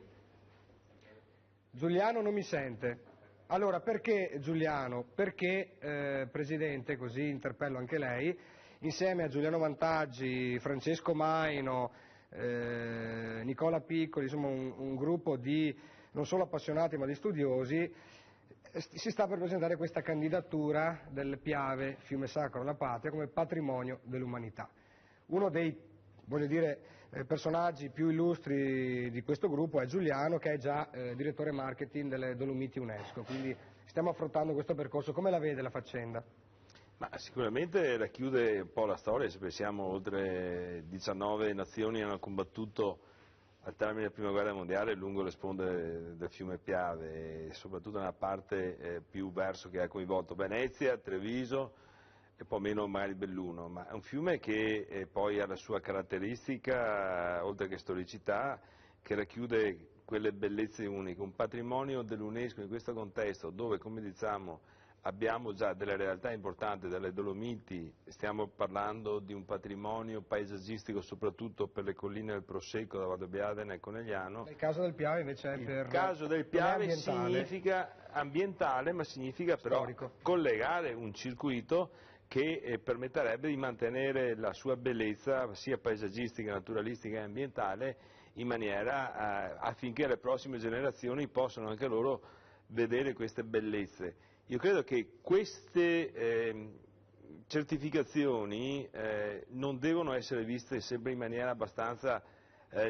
Giuliano non mi sente. Allora, perché Giuliano? Perché, Presidente, così interpello anche lei, insieme a Giuliano Vantaggi, Francesco Maino, Nicola Piccoli, insomma un gruppo di non solo appassionati ma di studiosi, si sta per presentare questa candidatura del Piave, Fiume Sacro alla Patria, come patrimonio dell'umanità. Uno dei, voglio dire, personaggi più illustri di questo gruppo è Giuliano, che è già direttore marketing delle Dolomiti UNESCO, quindi stiamo affrontando questo percorso. Come la vede la faccenda?
Ma sicuramente racchiude un po' la storia, se pensiamo oltre 19 nazioni hanno combattuto al termine della Prima Guerra Mondiale lungo le sponde del fiume Piave, e soprattutto nella parte più verso che ha coinvolto Venezia, Treviso e poi meno magari Belluno, ma è un fiume che poi ha la sua caratteristica, oltre che storicità, che racchiude quelle bellezze uniche, un patrimonio dell'UNESCO in questo contesto dove, come diciamo, abbiamo già delle realtà importanti, dalle Dolomiti, stiamo parlando di un patrimonio paesaggistico soprattutto per le colline del Prosecco, da Valdobbiadene e Conegliano.
Nel caso del Piave invece è per...
Il caso del Piave significa ambientale, ma significa però
storico,
collegare un circuito che permetterebbe di mantenere la sua bellezza sia paesaggistica, naturalistica e ambientale in maniera affinché le prossime generazioni possano anche loro vedere queste bellezze. Io credo che queste certificazioni non devono essere viste sempre in maniera abbastanza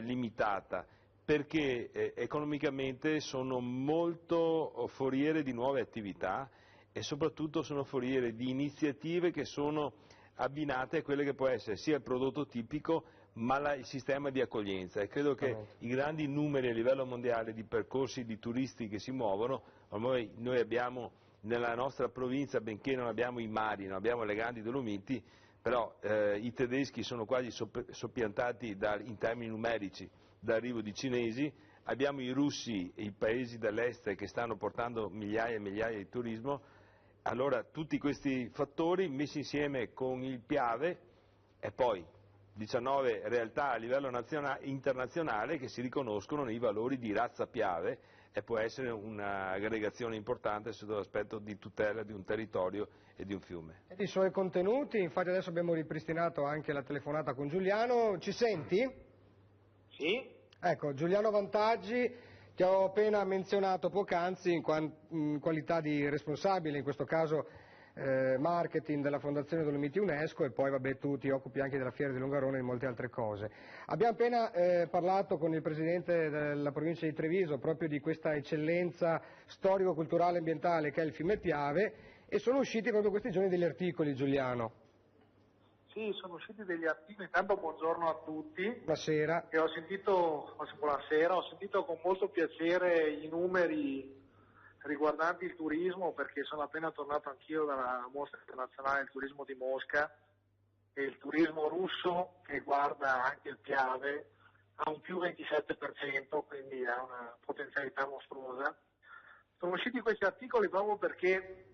limitata, perché economicamente sono molto foriere di nuove attività e soprattutto sono foriere di iniziative che sono abbinate a quelle che può essere sia il prodotto tipico ma il sistema di accoglienza, e credo che i grandi numeri a livello mondiale di percorsi di turisti che si muovono, ormai noi abbiamo nella nostra provincia, benché non abbiamo i mari, non abbiamo le grandi Dolomiti, però i tedeschi sono quasi soppiantati in termini numerici dall'arrivo di cinesi, abbiamo i russi e i paesi dell'est che stanno portando migliaia e migliaia di turismo. Allora tutti questi fattori messi insieme con il Piave e poi 19 realtà a livello internazionale che si riconoscono nei valori di razza Piave, e può essere un'aggregazione importante sotto l'aspetto di tutela di un territorio e di un fiume.
E i suoi contenuti, infatti adesso abbiamo ripristinato anche la telefonata con Giuliano, ci senti?
Sì.
Ecco, Giuliano Vantaggi, ti ho appena menzionato poc'anzi in qualità di responsabile, in questo caso marketing della Fondazione Dolomiti UNESCO, e poi vabbè tu ti occupi anche della Fiera di Longarone e di molte altre cose. Abbiamo appena parlato con il Presidente della provincia di Treviso proprio di questa eccellenza storico-culturale e ambientale che è il fiume Piave, e sono usciti proprio questi giorni degli articoli, Giuliano.
Sì, sono usciti degli articoli, intanto buongiorno a tutti.
Buonasera.
E buonasera, ho sentito con molto piacere i numeri riguardanti il turismo, perché sono appena tornato anch'io dalla mostra internazionale del turismo di Mosca, e il turismo russo, che guarda anche il Piave, ha un più 27%, quindi ha una potenzialità mostruosa. Sono usciti questi articoli proprio perché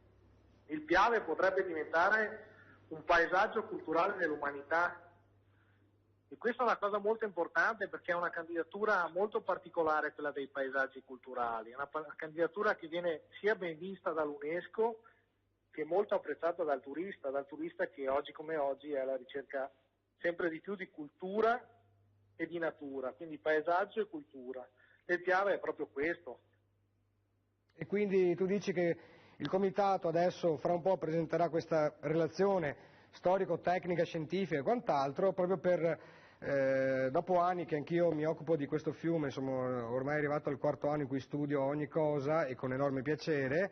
il Piave potrebbe diventare un paesaggio culturale dell'umanità, e questa è una cosa molto importante, perché è una candidatura molto particolare, quella dei paesaggi culturali, è una candidatura che viene sia ben vista dall'UNESCO che molto apprezzata dal turista che oggi come oggi è alla ricerca sempre di più di cultura e di natura, quindi paesaggio e cultura. E il Piave è proprio questo.
E quindi tu dici che il Comitato adesso fra un po' presenterà questa relazione storico-tecnica, scientifica e quant'altro, proprio per, dopo anni che anch'io mi occupo di questo fiume, insomma ormai è arrivato al 4º anno in cui studio ogni cosa e con enorme piacere.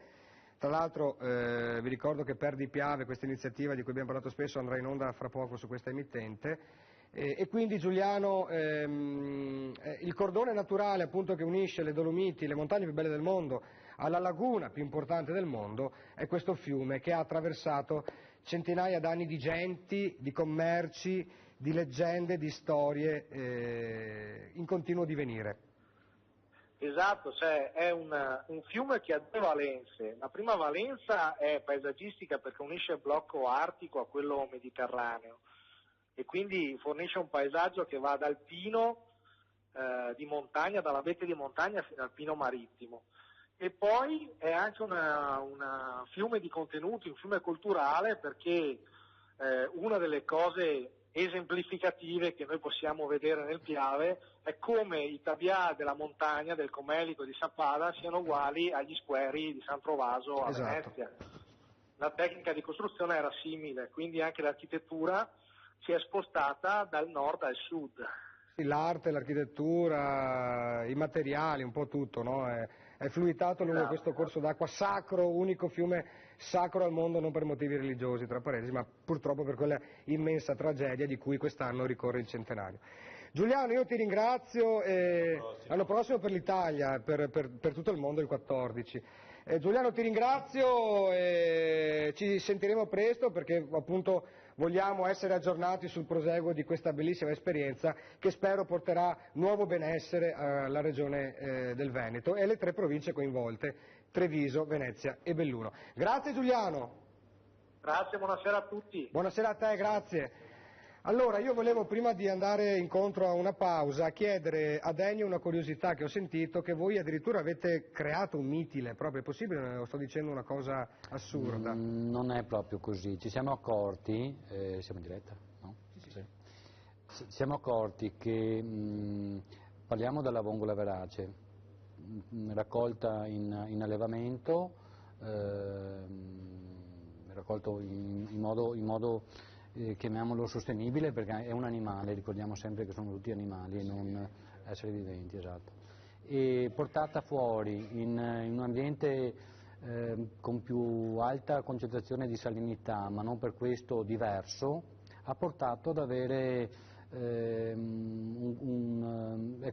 Tra l'altro vi ricordo che Perdi Piave, questa iniziativa di cui abbiamo parlato spesso, andrà in onda fra poco su questa emittente. E quindi Giuliano, il cordone naturale appunto che unisce le Dolomiti, le montagne più belle del mondo, alla laguna più importante del mondo, è questo fiume che ha attraversato centinaia d'anni di genti, di commerci, di leggende, di storie in continuo divenire.
Esatto, cioè è un fiume che ha due valenze. La prima valenza è paesaggistica, perché unisce il blocco artico a quello mediterraneo, e quindi fornisce un paesaggio che va dal pino di montagna, dalla vette di montagna fino al pino marittimo. E poi è anche un fiume di contenuti, un fiume culturale, perché una delle cose esemplificative che noi possiamo vedere nel Piave è come i tabià della montagna, del Comelico e di Sappada, siano uguali agli squari di San Trovaso a Venezia. La tecnica di costruzione era simile, quindi anche l'architettura si è spostata dal nord al sud.
L'arte, l'architettura, i materiali, un po' tutto, no? È fluitato lungo questo corso d'acqua sacro, unico fiume sacro al mondo, non per motivi religiosi, tra parentesi, ma purtroppo per quella immensa tragedia di cui quest'anno ricorre il centenario. Giuliano, io ti ringrazio, l'anno prossimo per l'Italia, per tutto il mondo il 14. Giuliano, ti ringrazio, ci sentiremo presto, perché appunto vogliamo essere aggiornati sul proseguo di questa bellissima esperienza che spero porterà nuovo benessere alla regione del Veneto e alle 3 province coinvolte, Treviso, Venezia e Belluno. Grazie Giuliano.
Grazie, buonasera a tutti.
Buonasera a te, grazie. Allora, io volevo, prima di andare incontro a una pausa, chiedere a Ennio una curiosità che ho sentito, che voi addirittura avete creato un mitile, proprio è possibile o sto dicendo una cosa assurda?
Non è proprio così, ci siamo accorti, siamo in diretta? No? Sì. Siamo accorti che parliamo della vongola verace, raccolta in allevamento, raccolto in modo chiamiamolo sostenibile, perché è un animale, ricordiamo sempre che sono tutti animali e non esseri viventi, esatto, e portata fuori in un ambiente con più alta concentrazione di salinità, ma non per questo diverso, ha portato ad avere è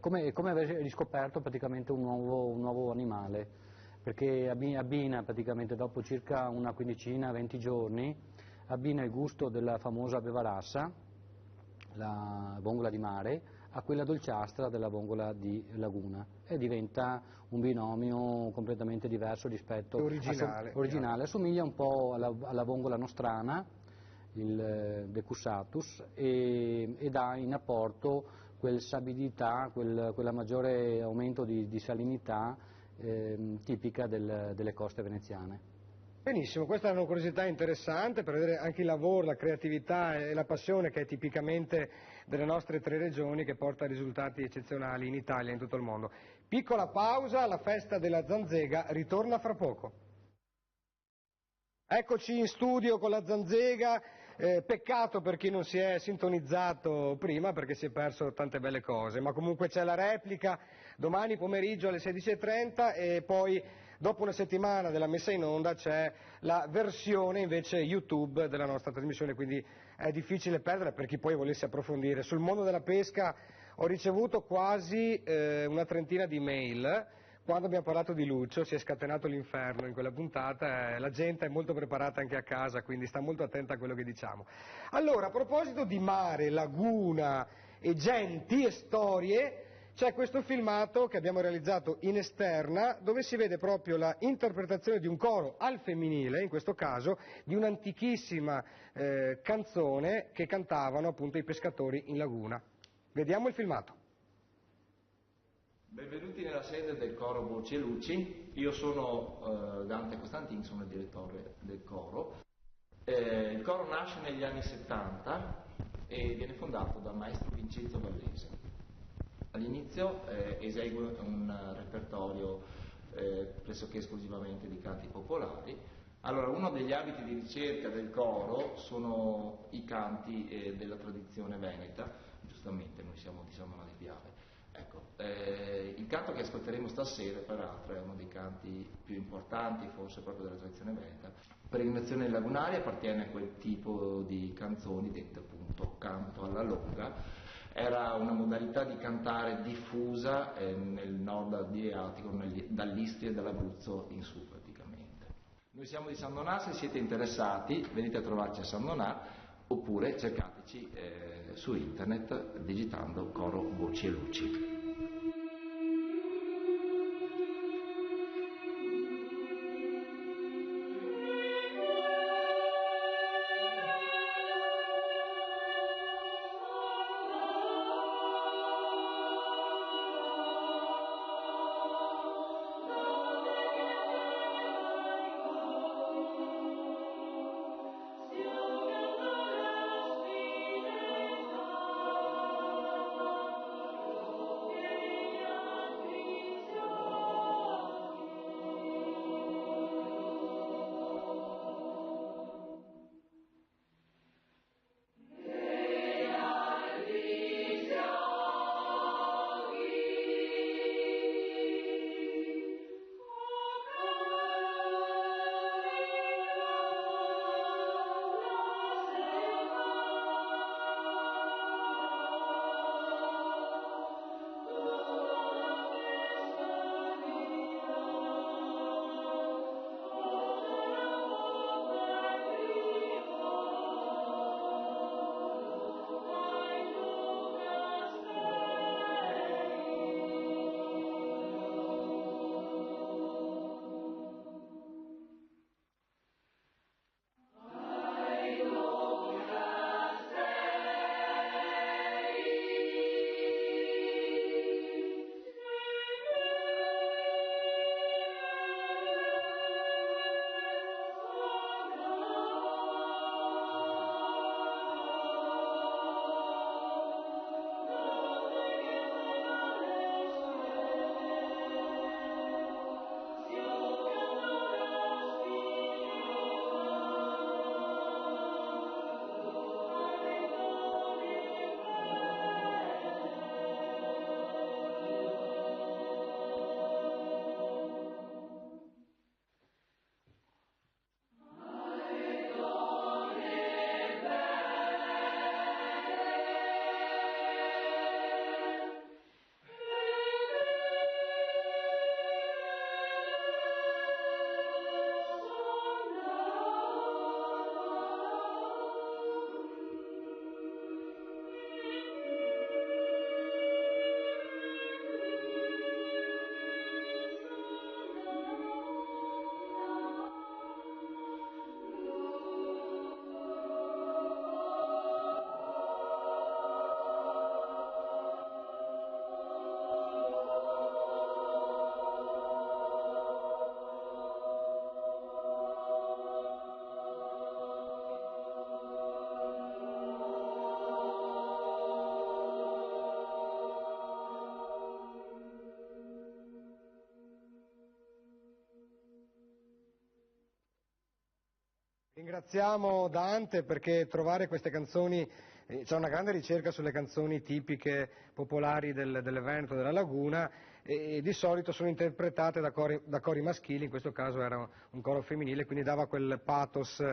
come aver riscoperto praticamente un nuovo animale, perché abbina praticamente dopo circa una 15-20 giorni, abbina il gusto della famosa bevarassa, la vongola di mare, a quella dolciastra della vongola di laguna, e diventa un binomio completamente diverso rispetto originale. Assomiglia un po' alla vongola nostrana, il Decussatus, e dà in apporto quel sabidità, quella maggiore aumento di salinità tipica delle coste veneziane.
Benissimo, questa è una curiosità interessante per vedere anche il lavoro, la creatività e la passione che è tipicamente delle nostre 3 regioni, che porta a risultati eccezionali in Italia e in tutto il mondo. Piccola pausa, la festa della Zanzega ritorna fra poco. Eccoci in studio con la Zanzega, peccato per chi non si è sintonizzato prima perché si è perso tante belle cose, ma comunque c'è la replica domani pomeriggio alle 16:30 e poi dopo una settimana della messa in onda c'è la versione invece YouTube della nostra trasmissione, quindi è difficile perdere per chi poi volesse approfondire. Sul mondo della pesca ho ricevuto quasi una trentina di mail. Quando abbiamo parlato di Lucio si è scatenato l'inferno in quella puntata, la gente è molto preparata anche a casa, quindi sta molto attenta a quello che diciamo. Allora, a proposito di mare, laguna e genti e storie, c'è questo filmato che abbiamo realizzato in esterna dove si vede proprio la interpretazione di un coro al femminile, in questo caso, di un'antichissima canzone che cantavano appunto i pescatori in laguna. Vediamo il filmato.
Benvenuti nella sede del coro Voci e Luci, io sono Dante Costantin, sono il direttore del coro. Il coro nasce negli anni 70 e viene fondato dal maestro Vincenzo Vallese. All'inizio esegue un repertorio pressoché esclusivamente di canti popolari. Allora, uno degli ambiti di ricerca del coro sono i canti della tradizione veneta, giustamente noi siamo di San Manuel di Piave. Ecco, il canto che ascolteremo stasera, peraltro, è uno dei canti più importanti, forse proprio della tradizione veneta. Peregrinazione lagunare appartiene a quel tipo di canzoni, dette appunto canto alla longa. Era una modalità di cantare diffusa nel nord adriatico, dall'Istria e dall'Abruzzo in su praticamente. Noi siamo di San Donà, se siete interessati venite a trovarci a San Donà oppure cercateci su internet digitando coro Voci e Luci.
Ringraziamo Dante perché trovare queste canzoni, c'è una grande ricerca sulle canzoni tipiche popolari del Veneto, della Laguna, e di solito sono interpretate da cori maschili, in questo caso era un coro femminile, quindi dava quel pathos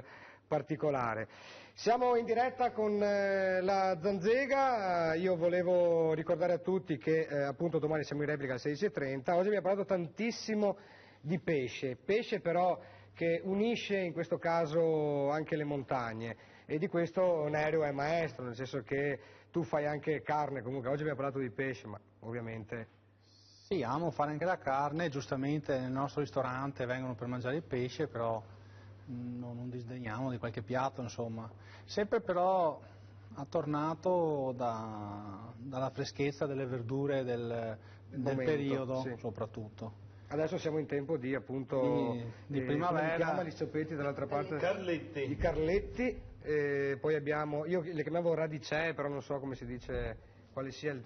particolare. Siamo in diretta con la Zanzega, io volevo ricordare a tutti che appunto domani siamo in replica alle 16:30, oggi abbiamo parlato tantissimo di pesce però che unisce in questo caso anche le montagne, e di questo Nerio è maestro, nel senso che tu fai anche carne, comunque oggi abbiamo parlato di pesce, ma ovviamente...
Sì, amo fare anche la carne, giustamente nel nostro ristorante vengono per mangiare il pesce, però non disdegniamo di qualche piatto, insomma. Sempre però attornato dalla freschezza delle verdure del periodo, sì. Soprattutto.
Adesso siamo in tempo di appunto
di primavera.
Chiama gli stoppetti dall'altra parte.
I
Carletti, poi abbiamo, io le chiamavo radicee, però non so come si dice, quale sia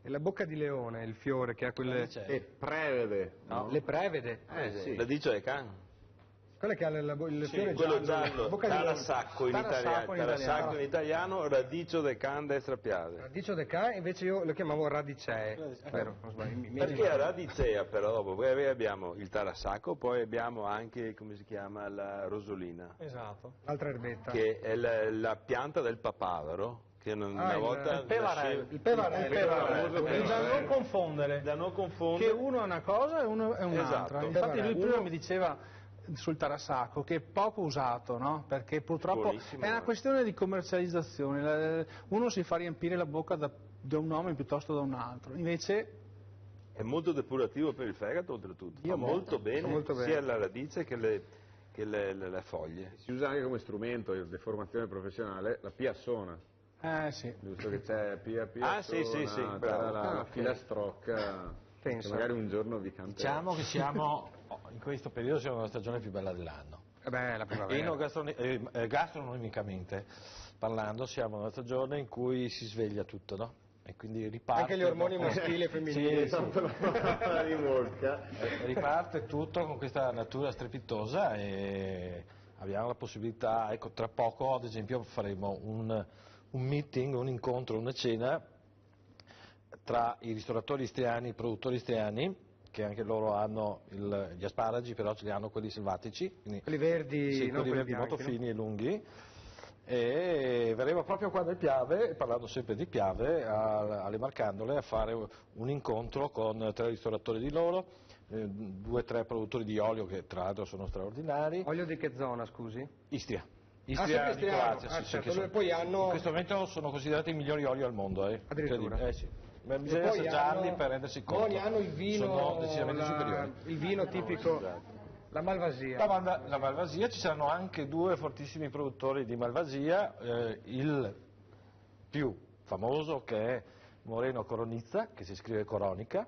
la bocca di leone, il fiore che ha quelle...
Le prevede, no?
Le prevede?
Sì.
La dice è can.
Quello che ha il fiore
quello
giallo,
tarasacco in italiano, radicio de can destra piade.
Radicio de can, invece io lo chiamavo radicee, vero?
Perché è radicea però dopo, poi abbiamo il tarasacco, poi abbiamo anche, come si chiama, la rosolina.
Esatto. L'altra erbetta.
Che è la pianta del papavero. Che una volta
il pevarello, da non confondere, che uno è una cosa e uno è un'altra.
Esatto.
Infatti lui prima mi diceva sul tarasacco che è poco usato, no? Perché purtroppo
buonissimo,
è una questione di commercializzazione, uno si fa riempire la bocca da un nome piuttosto da un altro, invece
è molto depurativo per il fegato oltretutto, fa molto bene sia la radice che le foglie.
Si usa anche come strumento di formazione professionale la piassona.
Sì.
Giusto che c'è pia
sì, bravo.
La filastrocca, che magari un giorno vi canterò.
Diciamo che siamo, in questo periodo siamo nella stagione più bella dell'anno.
La primavera.
Gastronomicamente parlando siamo nella stagione in cui si sveglia tutto, no? E quindi riparte...
Anche gli ormoni maschili e femminili.
Riparte tutto con questa natura strepitosa e abbiamo la possibilità, ecco, tra poco ad esempio faremo un meeting, un incontro, una cena tra i ristoratori istriani, i produttori istriani, che anche loro hanno gli asparagi, però ce li hanno quelli selvatici,
quelli verdi,
sì, quelli verdi
bianchi,
molto fini e lunghi, e verremo proprio qua nel Piave, parlando sempre di Piave, alle Marcandole, a fare un incontro con 3 ristoratori di loro, 2 o 3 produttori di olio che tra l'altro sono straordinari.
Olio di che zona, scusi?
Istria.
Istria
di Croazia,
certo, poi hanno...
in questo momento sono considerati i migliori oli al mondo.
Addirittura?
Sì. Bisogna assaggiarli per rendersi conto.
Poi hanno il vino,
sono decisamente superiori.
Il vino tipico, la Malvasia.
La Malvasia, ci saranno anche 2 fortissimi produttori di Malvasia, il più famoso che è Moreno Coronizza, che si scrive Coronica,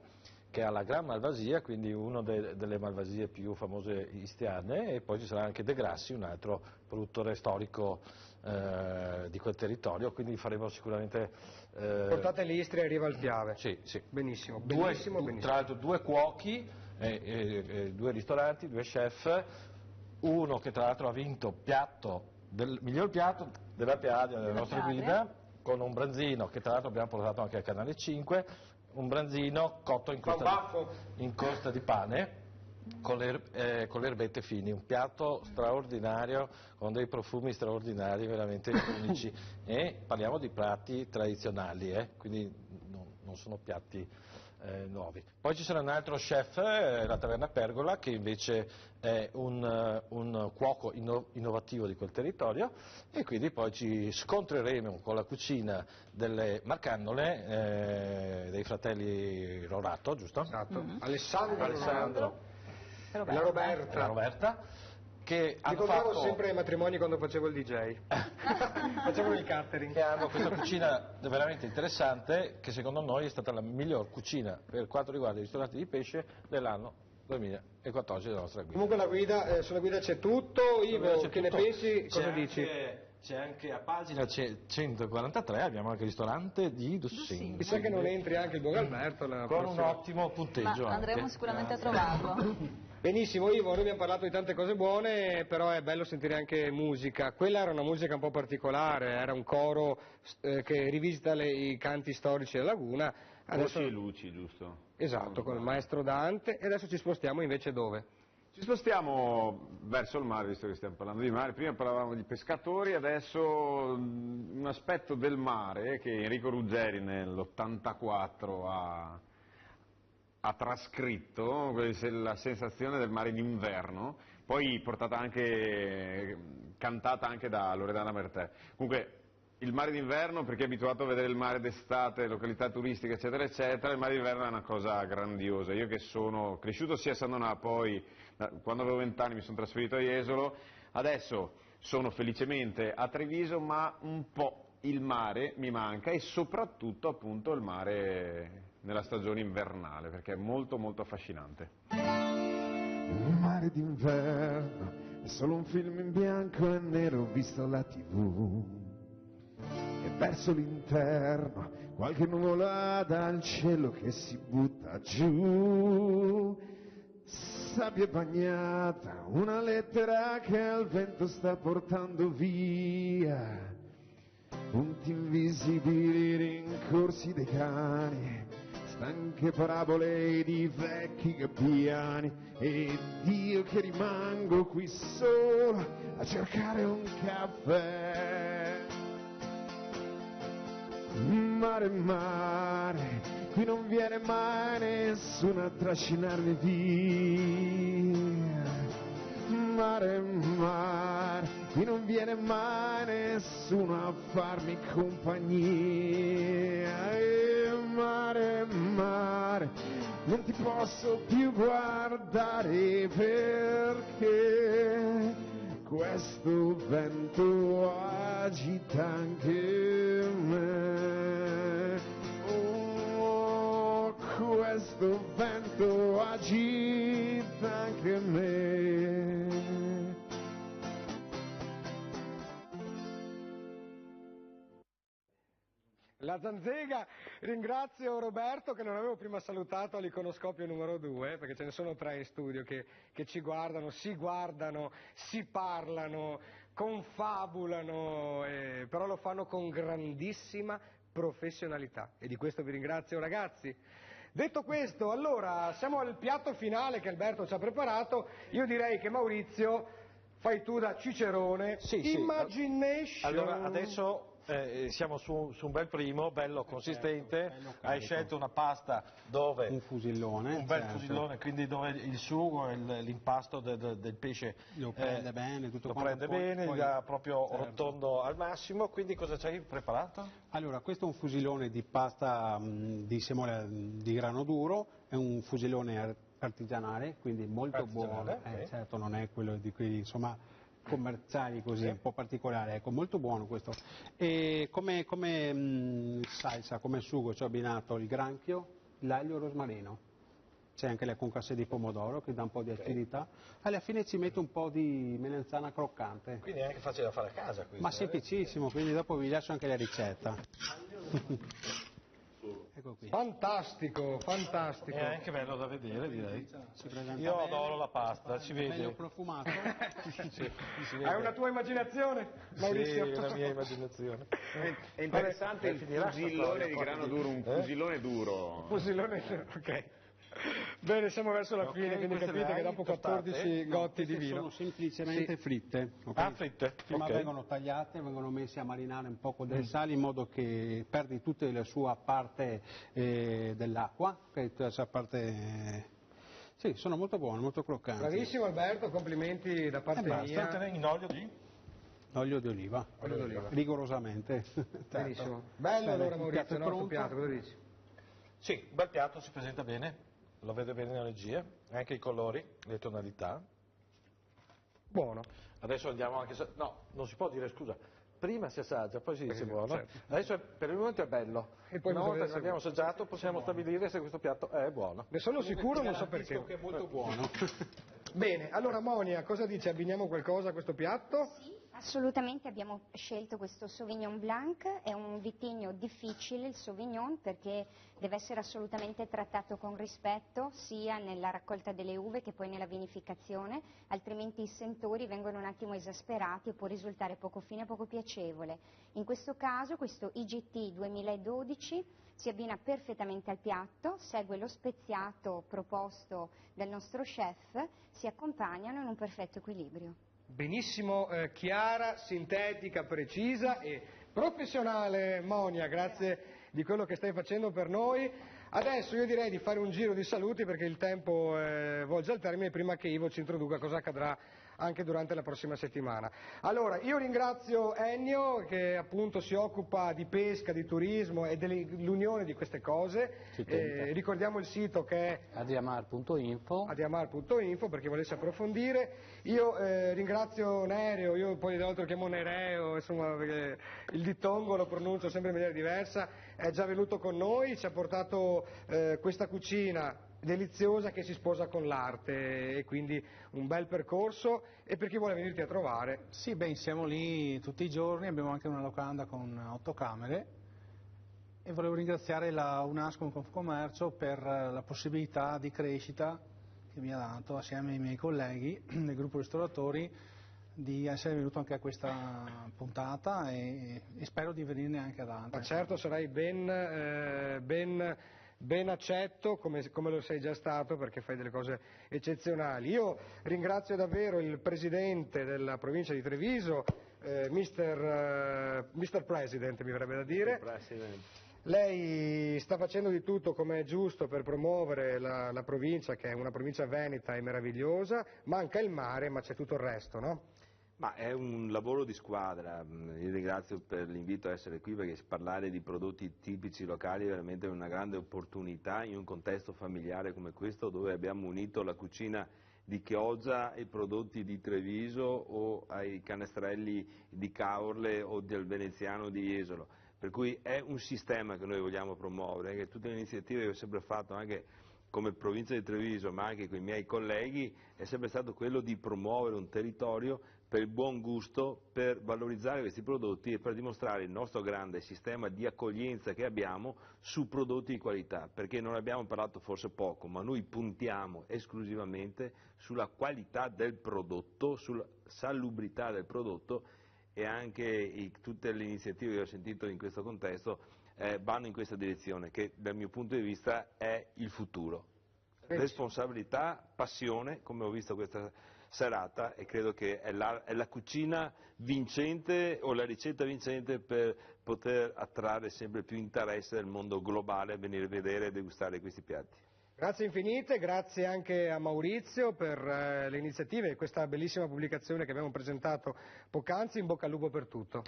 che ha la Gran Malvasia, quindi una delle Malvasie più famose istriane, e poi ci sarà anche De Grassi, un altro produttore storico di quel territorio, quindi faremo sicuramente...
Portate l'Istria e arriva al Piave.
Sì.
Benissimo.
Tra l'altro 2 cuochi, 2 ristoranti, 2 chef, uno che tra l'altro ha vinto miglior piatto della Piadia, della nostra guida, con un branzino che tra l'altro abbiamo portato anche al Canale 5, un branzino cotto in costa di pane con le erbette fini, un piatto straordinario con dei profumi straordinari, veramente unici, e parliamo di piatti tradizionali, quindi non sono piatti nuovi. Poi ci sarà un altro chef, la Taverna Pergola, che invece è un cuoco innovativo di quel territorio, e quindi poi ci scontreremo con la cucina delle Marcandole, dei fratelli Rorato, giusto?
Esatto. Alessandro. La Roberta. Che hanno fatto sempre ai matrimoni quando facevo il DJ. Facevano il catering.
Che hanno questa cucina veramente interessante, che secondo noi è stata la miglior cucina per quanto riguarda i ristoranti di pesce dell'anno 2014 della nostra guida.
Comunque sulla guida c'è tutto. Ivo, che ne pensi? Cosa dici?
C'è anche a pagina 143, abbiamo anche il ristorante di Dussin.
Mi sa che non entri anche il buon Alberto
con un ottimo punteggio.
Ma andremo sicuramente a trovarlo.
Benissimo Ivo, noi abbiamo parlato di tante cose buone, però è bello sentire anche musica. Quella era una musica un po' particolare, era un coro che rivisita i canti storici della laguna.
Voci e luci, giusto?
Esatto, con il maestro Dante, e adesso ci spostiamo invece dove?
Ci spostiamo verso il mare, visto che stiamo parlando di mare. Prima parlavamo di pescatori, adesso un aspetto del mare che Enrico Ruggeri nell'84 ha trascritto, la sensazione del mare d'inverno, poi cantata anche da Loredana Bertè. Comunque, il mare d'inverno, per chi è abituato a vedere il mare d'estate, località turistiche, eccetera, eccetera, il mare d'inverno è una cosa grandiosa. Io che sono cresciuto sia a San Donà, poi quando avevo 20 anni mi sono trasferito a Jesolo, adesso sono felicemente a Treviso, ma un po' il mare mi manca, e soprattutto appunto il mare nella stagione invernale, perché è molto molto affascinante.
Il mare d'inverno è solo un film in bianco e nero visto alla TV, e verso l'interno qualche nuvola dal cielo che si butta giù, sabbia bagnata, una lettera che al vento sta portando via, punti invisibili, rincorsi dei cani, stanche parabole di vecchi gabbiani, ed io che rimango qui solo a cercare un caffè. Mare, mare, qui non viene mai nessuno a trascinarmi via. Mare, mare, qui non viene mai nessuno a farmi compagnia. E mare, mare, non ti posso più guardare perché questo vento agita anche me. Oh, questo vento agita anche me.
La Zanzega, ringrazio Roberto che non avevo prima salutato all'iconoscopio numero 2, perché ce ne sono 3 in studio che ci guardano, si parlano, confabulano, però lo fanno con grandissima professionalità, e di questo vi ringrazio ragazzi. Detto questo, allora siamo al piatto finale che Alberto ci ha preparato. Io direi che Maurizio fai tu da Cicerone.
Sì.
Imagination.
Allora adesso siamo su un bel primo, bello consistente. Bello, hai scelto una pasta dove
un fusillone,
un bel fusillone, quindi dove il sugo e l'impasto del pesce
lo prende bene, tutto
lo prende bene, poi, proprio rotondo al massimo. Quindi cosa ci hai preparato?
Allora, questo è un fusillone di pasta di semola di grano duro, è un fusillone artigianale, quindi molto buono. Certo, non è quello di quelli, insomma, commerciali così, un po' particolare, ecco, molto buono questo. E come salsa, come sugo ci ho abbinato il granchio, l'aglio e il rosmarino. C'è anche la concasse di pomodoro che dà un po' di acidità. Alla fine ci metto un po' di melenzana croccante.
Quindi è anche facile da fare a casa questo.
Ma semplicissimo, quindi dopo vi lascio anche la ricetta. Ecco qui.
Fantastico, fantastico.
È anche bello da vedere, direi. Io adoro la pasta, ci vede.
Meglio profumato.
Sì,
hai una tua immaginazione, Maurizio?
Sì, la mia immaginazione.
È interessante il fusillone di grano duro, un fusillone duro.
Fusillone, ok. Bene, siamo verso la fine, quindi capite che dopo 14 gotti di vino.
Sono semplicemente fritte.
Okay? Fritte.
Prima vengono tagliate, vengono messe a marinare un poco del sale in modo che perdi tutta la sua parte dell'acqua, tutta la sua parte. Sì, sono molto buone, molto croccanti.
Bravissimo Alberto, complimenti da parte mia.
In olio di?
Olio di oliva, rigorosamente.
Benissimo. Bello allora Maurizio, il nostro piatto, cosa dici?
Sì, un bel piatto, si presenta bene, lo vede bene nella regia, anche i colori, le tonalità.
Buono.
Adesso andiamo anche, no, non si può dire scusa, prima si assaggia, poi si dice buono. Certo. Adesso per il momento è bello, e poi una volta che l'abbiamo assaggiato possiamo stabilire se questo piatto è buono.
Ne sono sicuro, non so perché.
Che è molto buono.
Bene, allora Monia, cosa dice? Abbiniamo qualcosa a questo piatto?
Sì, Assolutamente abbiamo scelto questo Sauvignon Blanc, è un vitigno difficile il Sauvignon perché deve essere assolutamente trattato con rispetto sia nella raccolta delle uve che poi nella vinificazione, altrimenti i sentori vengono un attimo esasperati e può risultare poco fine e poco piacevole. In questo caso questo IGT 2012 si abbina perfettamente al piatto, segue lo speziato proposto dal nostro chef, si accompagnano in un perfetto equilibrio.
Benissimo, chiara, sintetica, precisa e professionale. Monia, grazie di quello che stai facendo per noi. Adesso io direi di fare un giro di saluti perché il tempo volge al termine prima che Ivo ci introduca cosa accadrà anche durante la prossima settimana. Allora, io ringrazio Ennio che appunto si occupa di pesca, di turismo e dell'unione di queste cose. Ricordiamo il sito che è
adiamar.info
per chi volesse approfondire. Io ringrazio Nereo, io poi di solito lo chiamo Nereo, insomma, perché il dittongo lo pronuncio sempre in maniera diversa, è già venuto con noi, ci ha portato questa cucina deliziosa che si sposa con l'arte e quindi un bel percorso. E per chi vuole venirti a trovare?
Sì, siamo lì tutti i giorni, abbiamo anche una locanda con 8 camere e volevo ringraziare la UNASCOM Confcommercio per la possibilità di crescita che mi ha dato assieme ai miei colleghi del gruppo ristoratori di essere venuto anche a questa puntata e spero di venirne anche ad altre.
Ma certo, sarai ben accetto come lo sei già stato perché fai delle cose eccezionali. Io ringrazio davvero il presidente della provincia di Treviso, Mr. President mi verrebbe da dire. Lei sta facendo di tutto come è giusto per promuovere la provincia, che è una provincia veneta e meravigliosa. Manca il mare ma c'è tutto il resto, no?
Ma è un lavoro di squadra, io ringrazio per l'invito a essere qui perché parlare di prodotti tipici locali è veramente una grande opportunità in un contesto familiare come questo dove abbiamo unito la cucina di Chioggia ai prodotti di Treviso o ai canestrelli di Caorle o del veneziano di Jesolo, per cui è un sistema che noi vogliamo promuovere, che tutte le iniziative che ho sempre fatto anche come provincia di Treviso ma anche con i miei colleghi è sempre stato quello di promuovere un territorio per il buon gusto, per valorizzare questi prodotti e per dimostrare il nostro grande sistema di accoglienza che abbiamo su prodotti di qualità, perché non abbiamo parlato forse poco, ma noi puntiamo esclusivamente sulla qualità del prodotto, sulla salubrità del prodotto e anche tutte le iniziative che ho sentito in questo contesto vanno in questa direzione, che dal mio punto di vista è il futuro. Responsabilità, passione, come ho visto questa serata, e credo che è la cucina vincente o la ricetta vincente per poter attrarre sempre più interesse del mondo globale a venire a vedere e degustare questi piatti.
Grazie infinite, grazie anche a Maurizio per le iniziative e questa bellissima pubblicazione che abbiamo presentato poc'anzi. In bocca al lupo per tutto.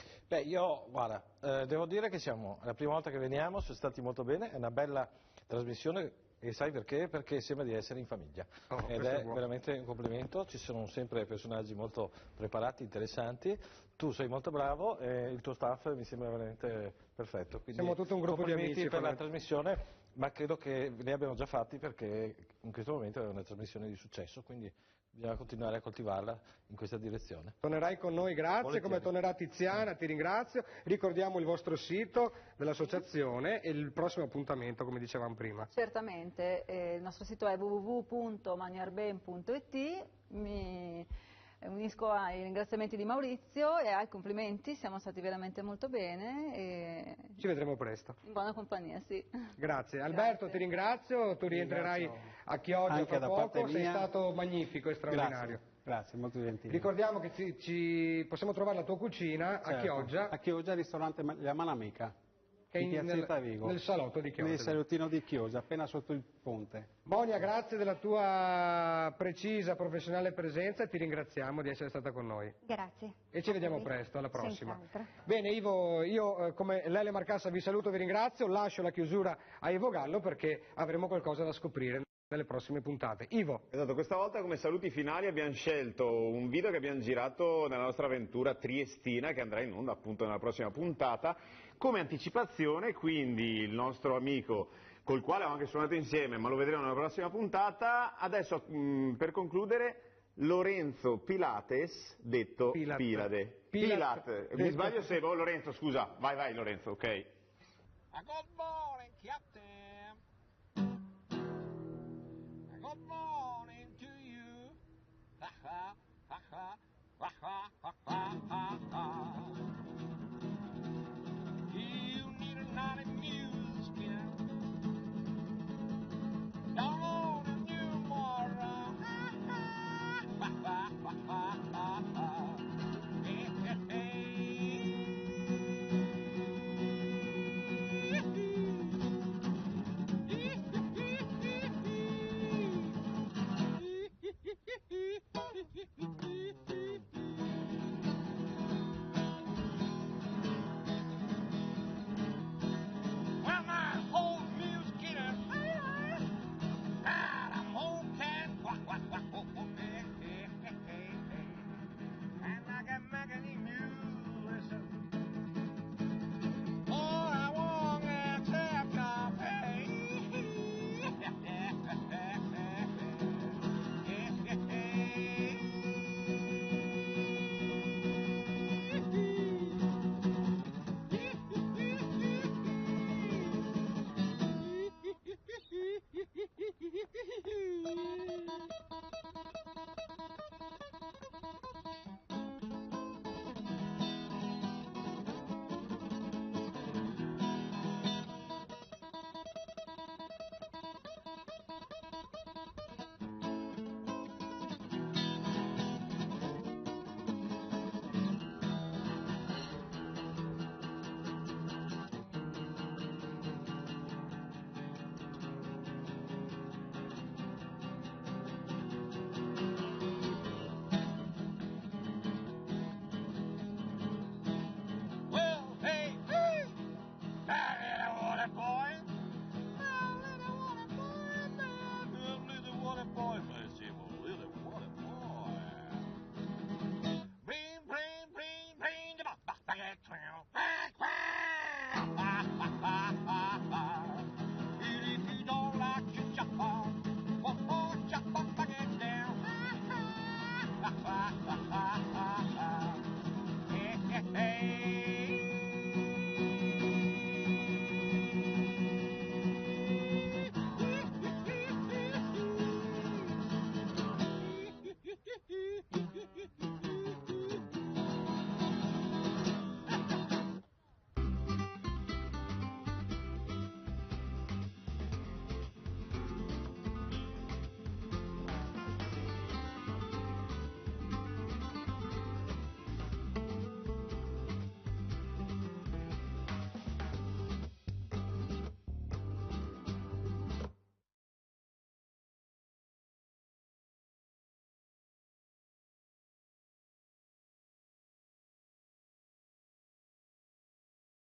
Io, guarda, devo dire che è la prima volta che veniamo, sono stati molto bene, è una bella trasmissione. E sai perché? Perché sembra di essere in famiglia ed è veramente un complimento, ci sono sempre personaggi molto preparati, interessanti, tu sei molto bravo e il tuo staff mi sembra veramente perfetto. Quindi
siamo tutto un gruppo di amici
per la trasmissione, ma credo che ne abbiamo già fatti perché in questo momento è una trasmissione di successo, quindi bisogna continuare a coltivarla in questa direzione.
Tornerai con noi, grazie, volentieri. Come tornerà Tiziana, ti ringrazio. Ricordiamo il vostro sito dell'associazione e il prossimo appuntamento, come dicevamo prima.
Certamente, il nostro sito è www.maniarben.it. Mi unisco ai ringraziamenti di Maurizio e ai complimenti, siamo stati veramente molto bene. E
ci vedremo presto.
In buona compagnia, sì.
Grazie. Alberto, ti ringrazio, tu rientrerai a Chioggia tra poco, sei stato magnifico e straordinario.
Grazie, molto gentile.
Ricordiamo che ci possiamo trovare la tua cucina a Chioggia.
A Chioggia, al ristorante La Manamica.
Che è nel salotto di Chioggia.
Nel salottino di Chioggia, appena sotto il ponte.
Monia, grazie della tua precisa, professionale presenza e ti ringraziamo di essere stata con noi.
Grazie.
E ci vediamo presto, alla prossima.
Senz'altro.
Bene, Ivo, io come Lele Marcassa vi saluto e vi ringrazio, lascio la chiusura a Ivo Gallo perché avremo qualcosa da scoprire nelle prossime puntate. Ivo.
Esatto, questa volta come saluti finali abbiamo scelto un video che abbiamo girato nella nostra avventura triestina che andrà in onda appunto nella prossima puntata come anticipazione, quindi il nostro amico col quale ho anche suonato insieme, ma lo vedremo nella prossima puntata. Adesso per concludere Lorenzo Pilates, detto Pilade. Mi sbaglio se... Oh Lorenzo, scusa, vai Lorenzo, ok.
A good morning,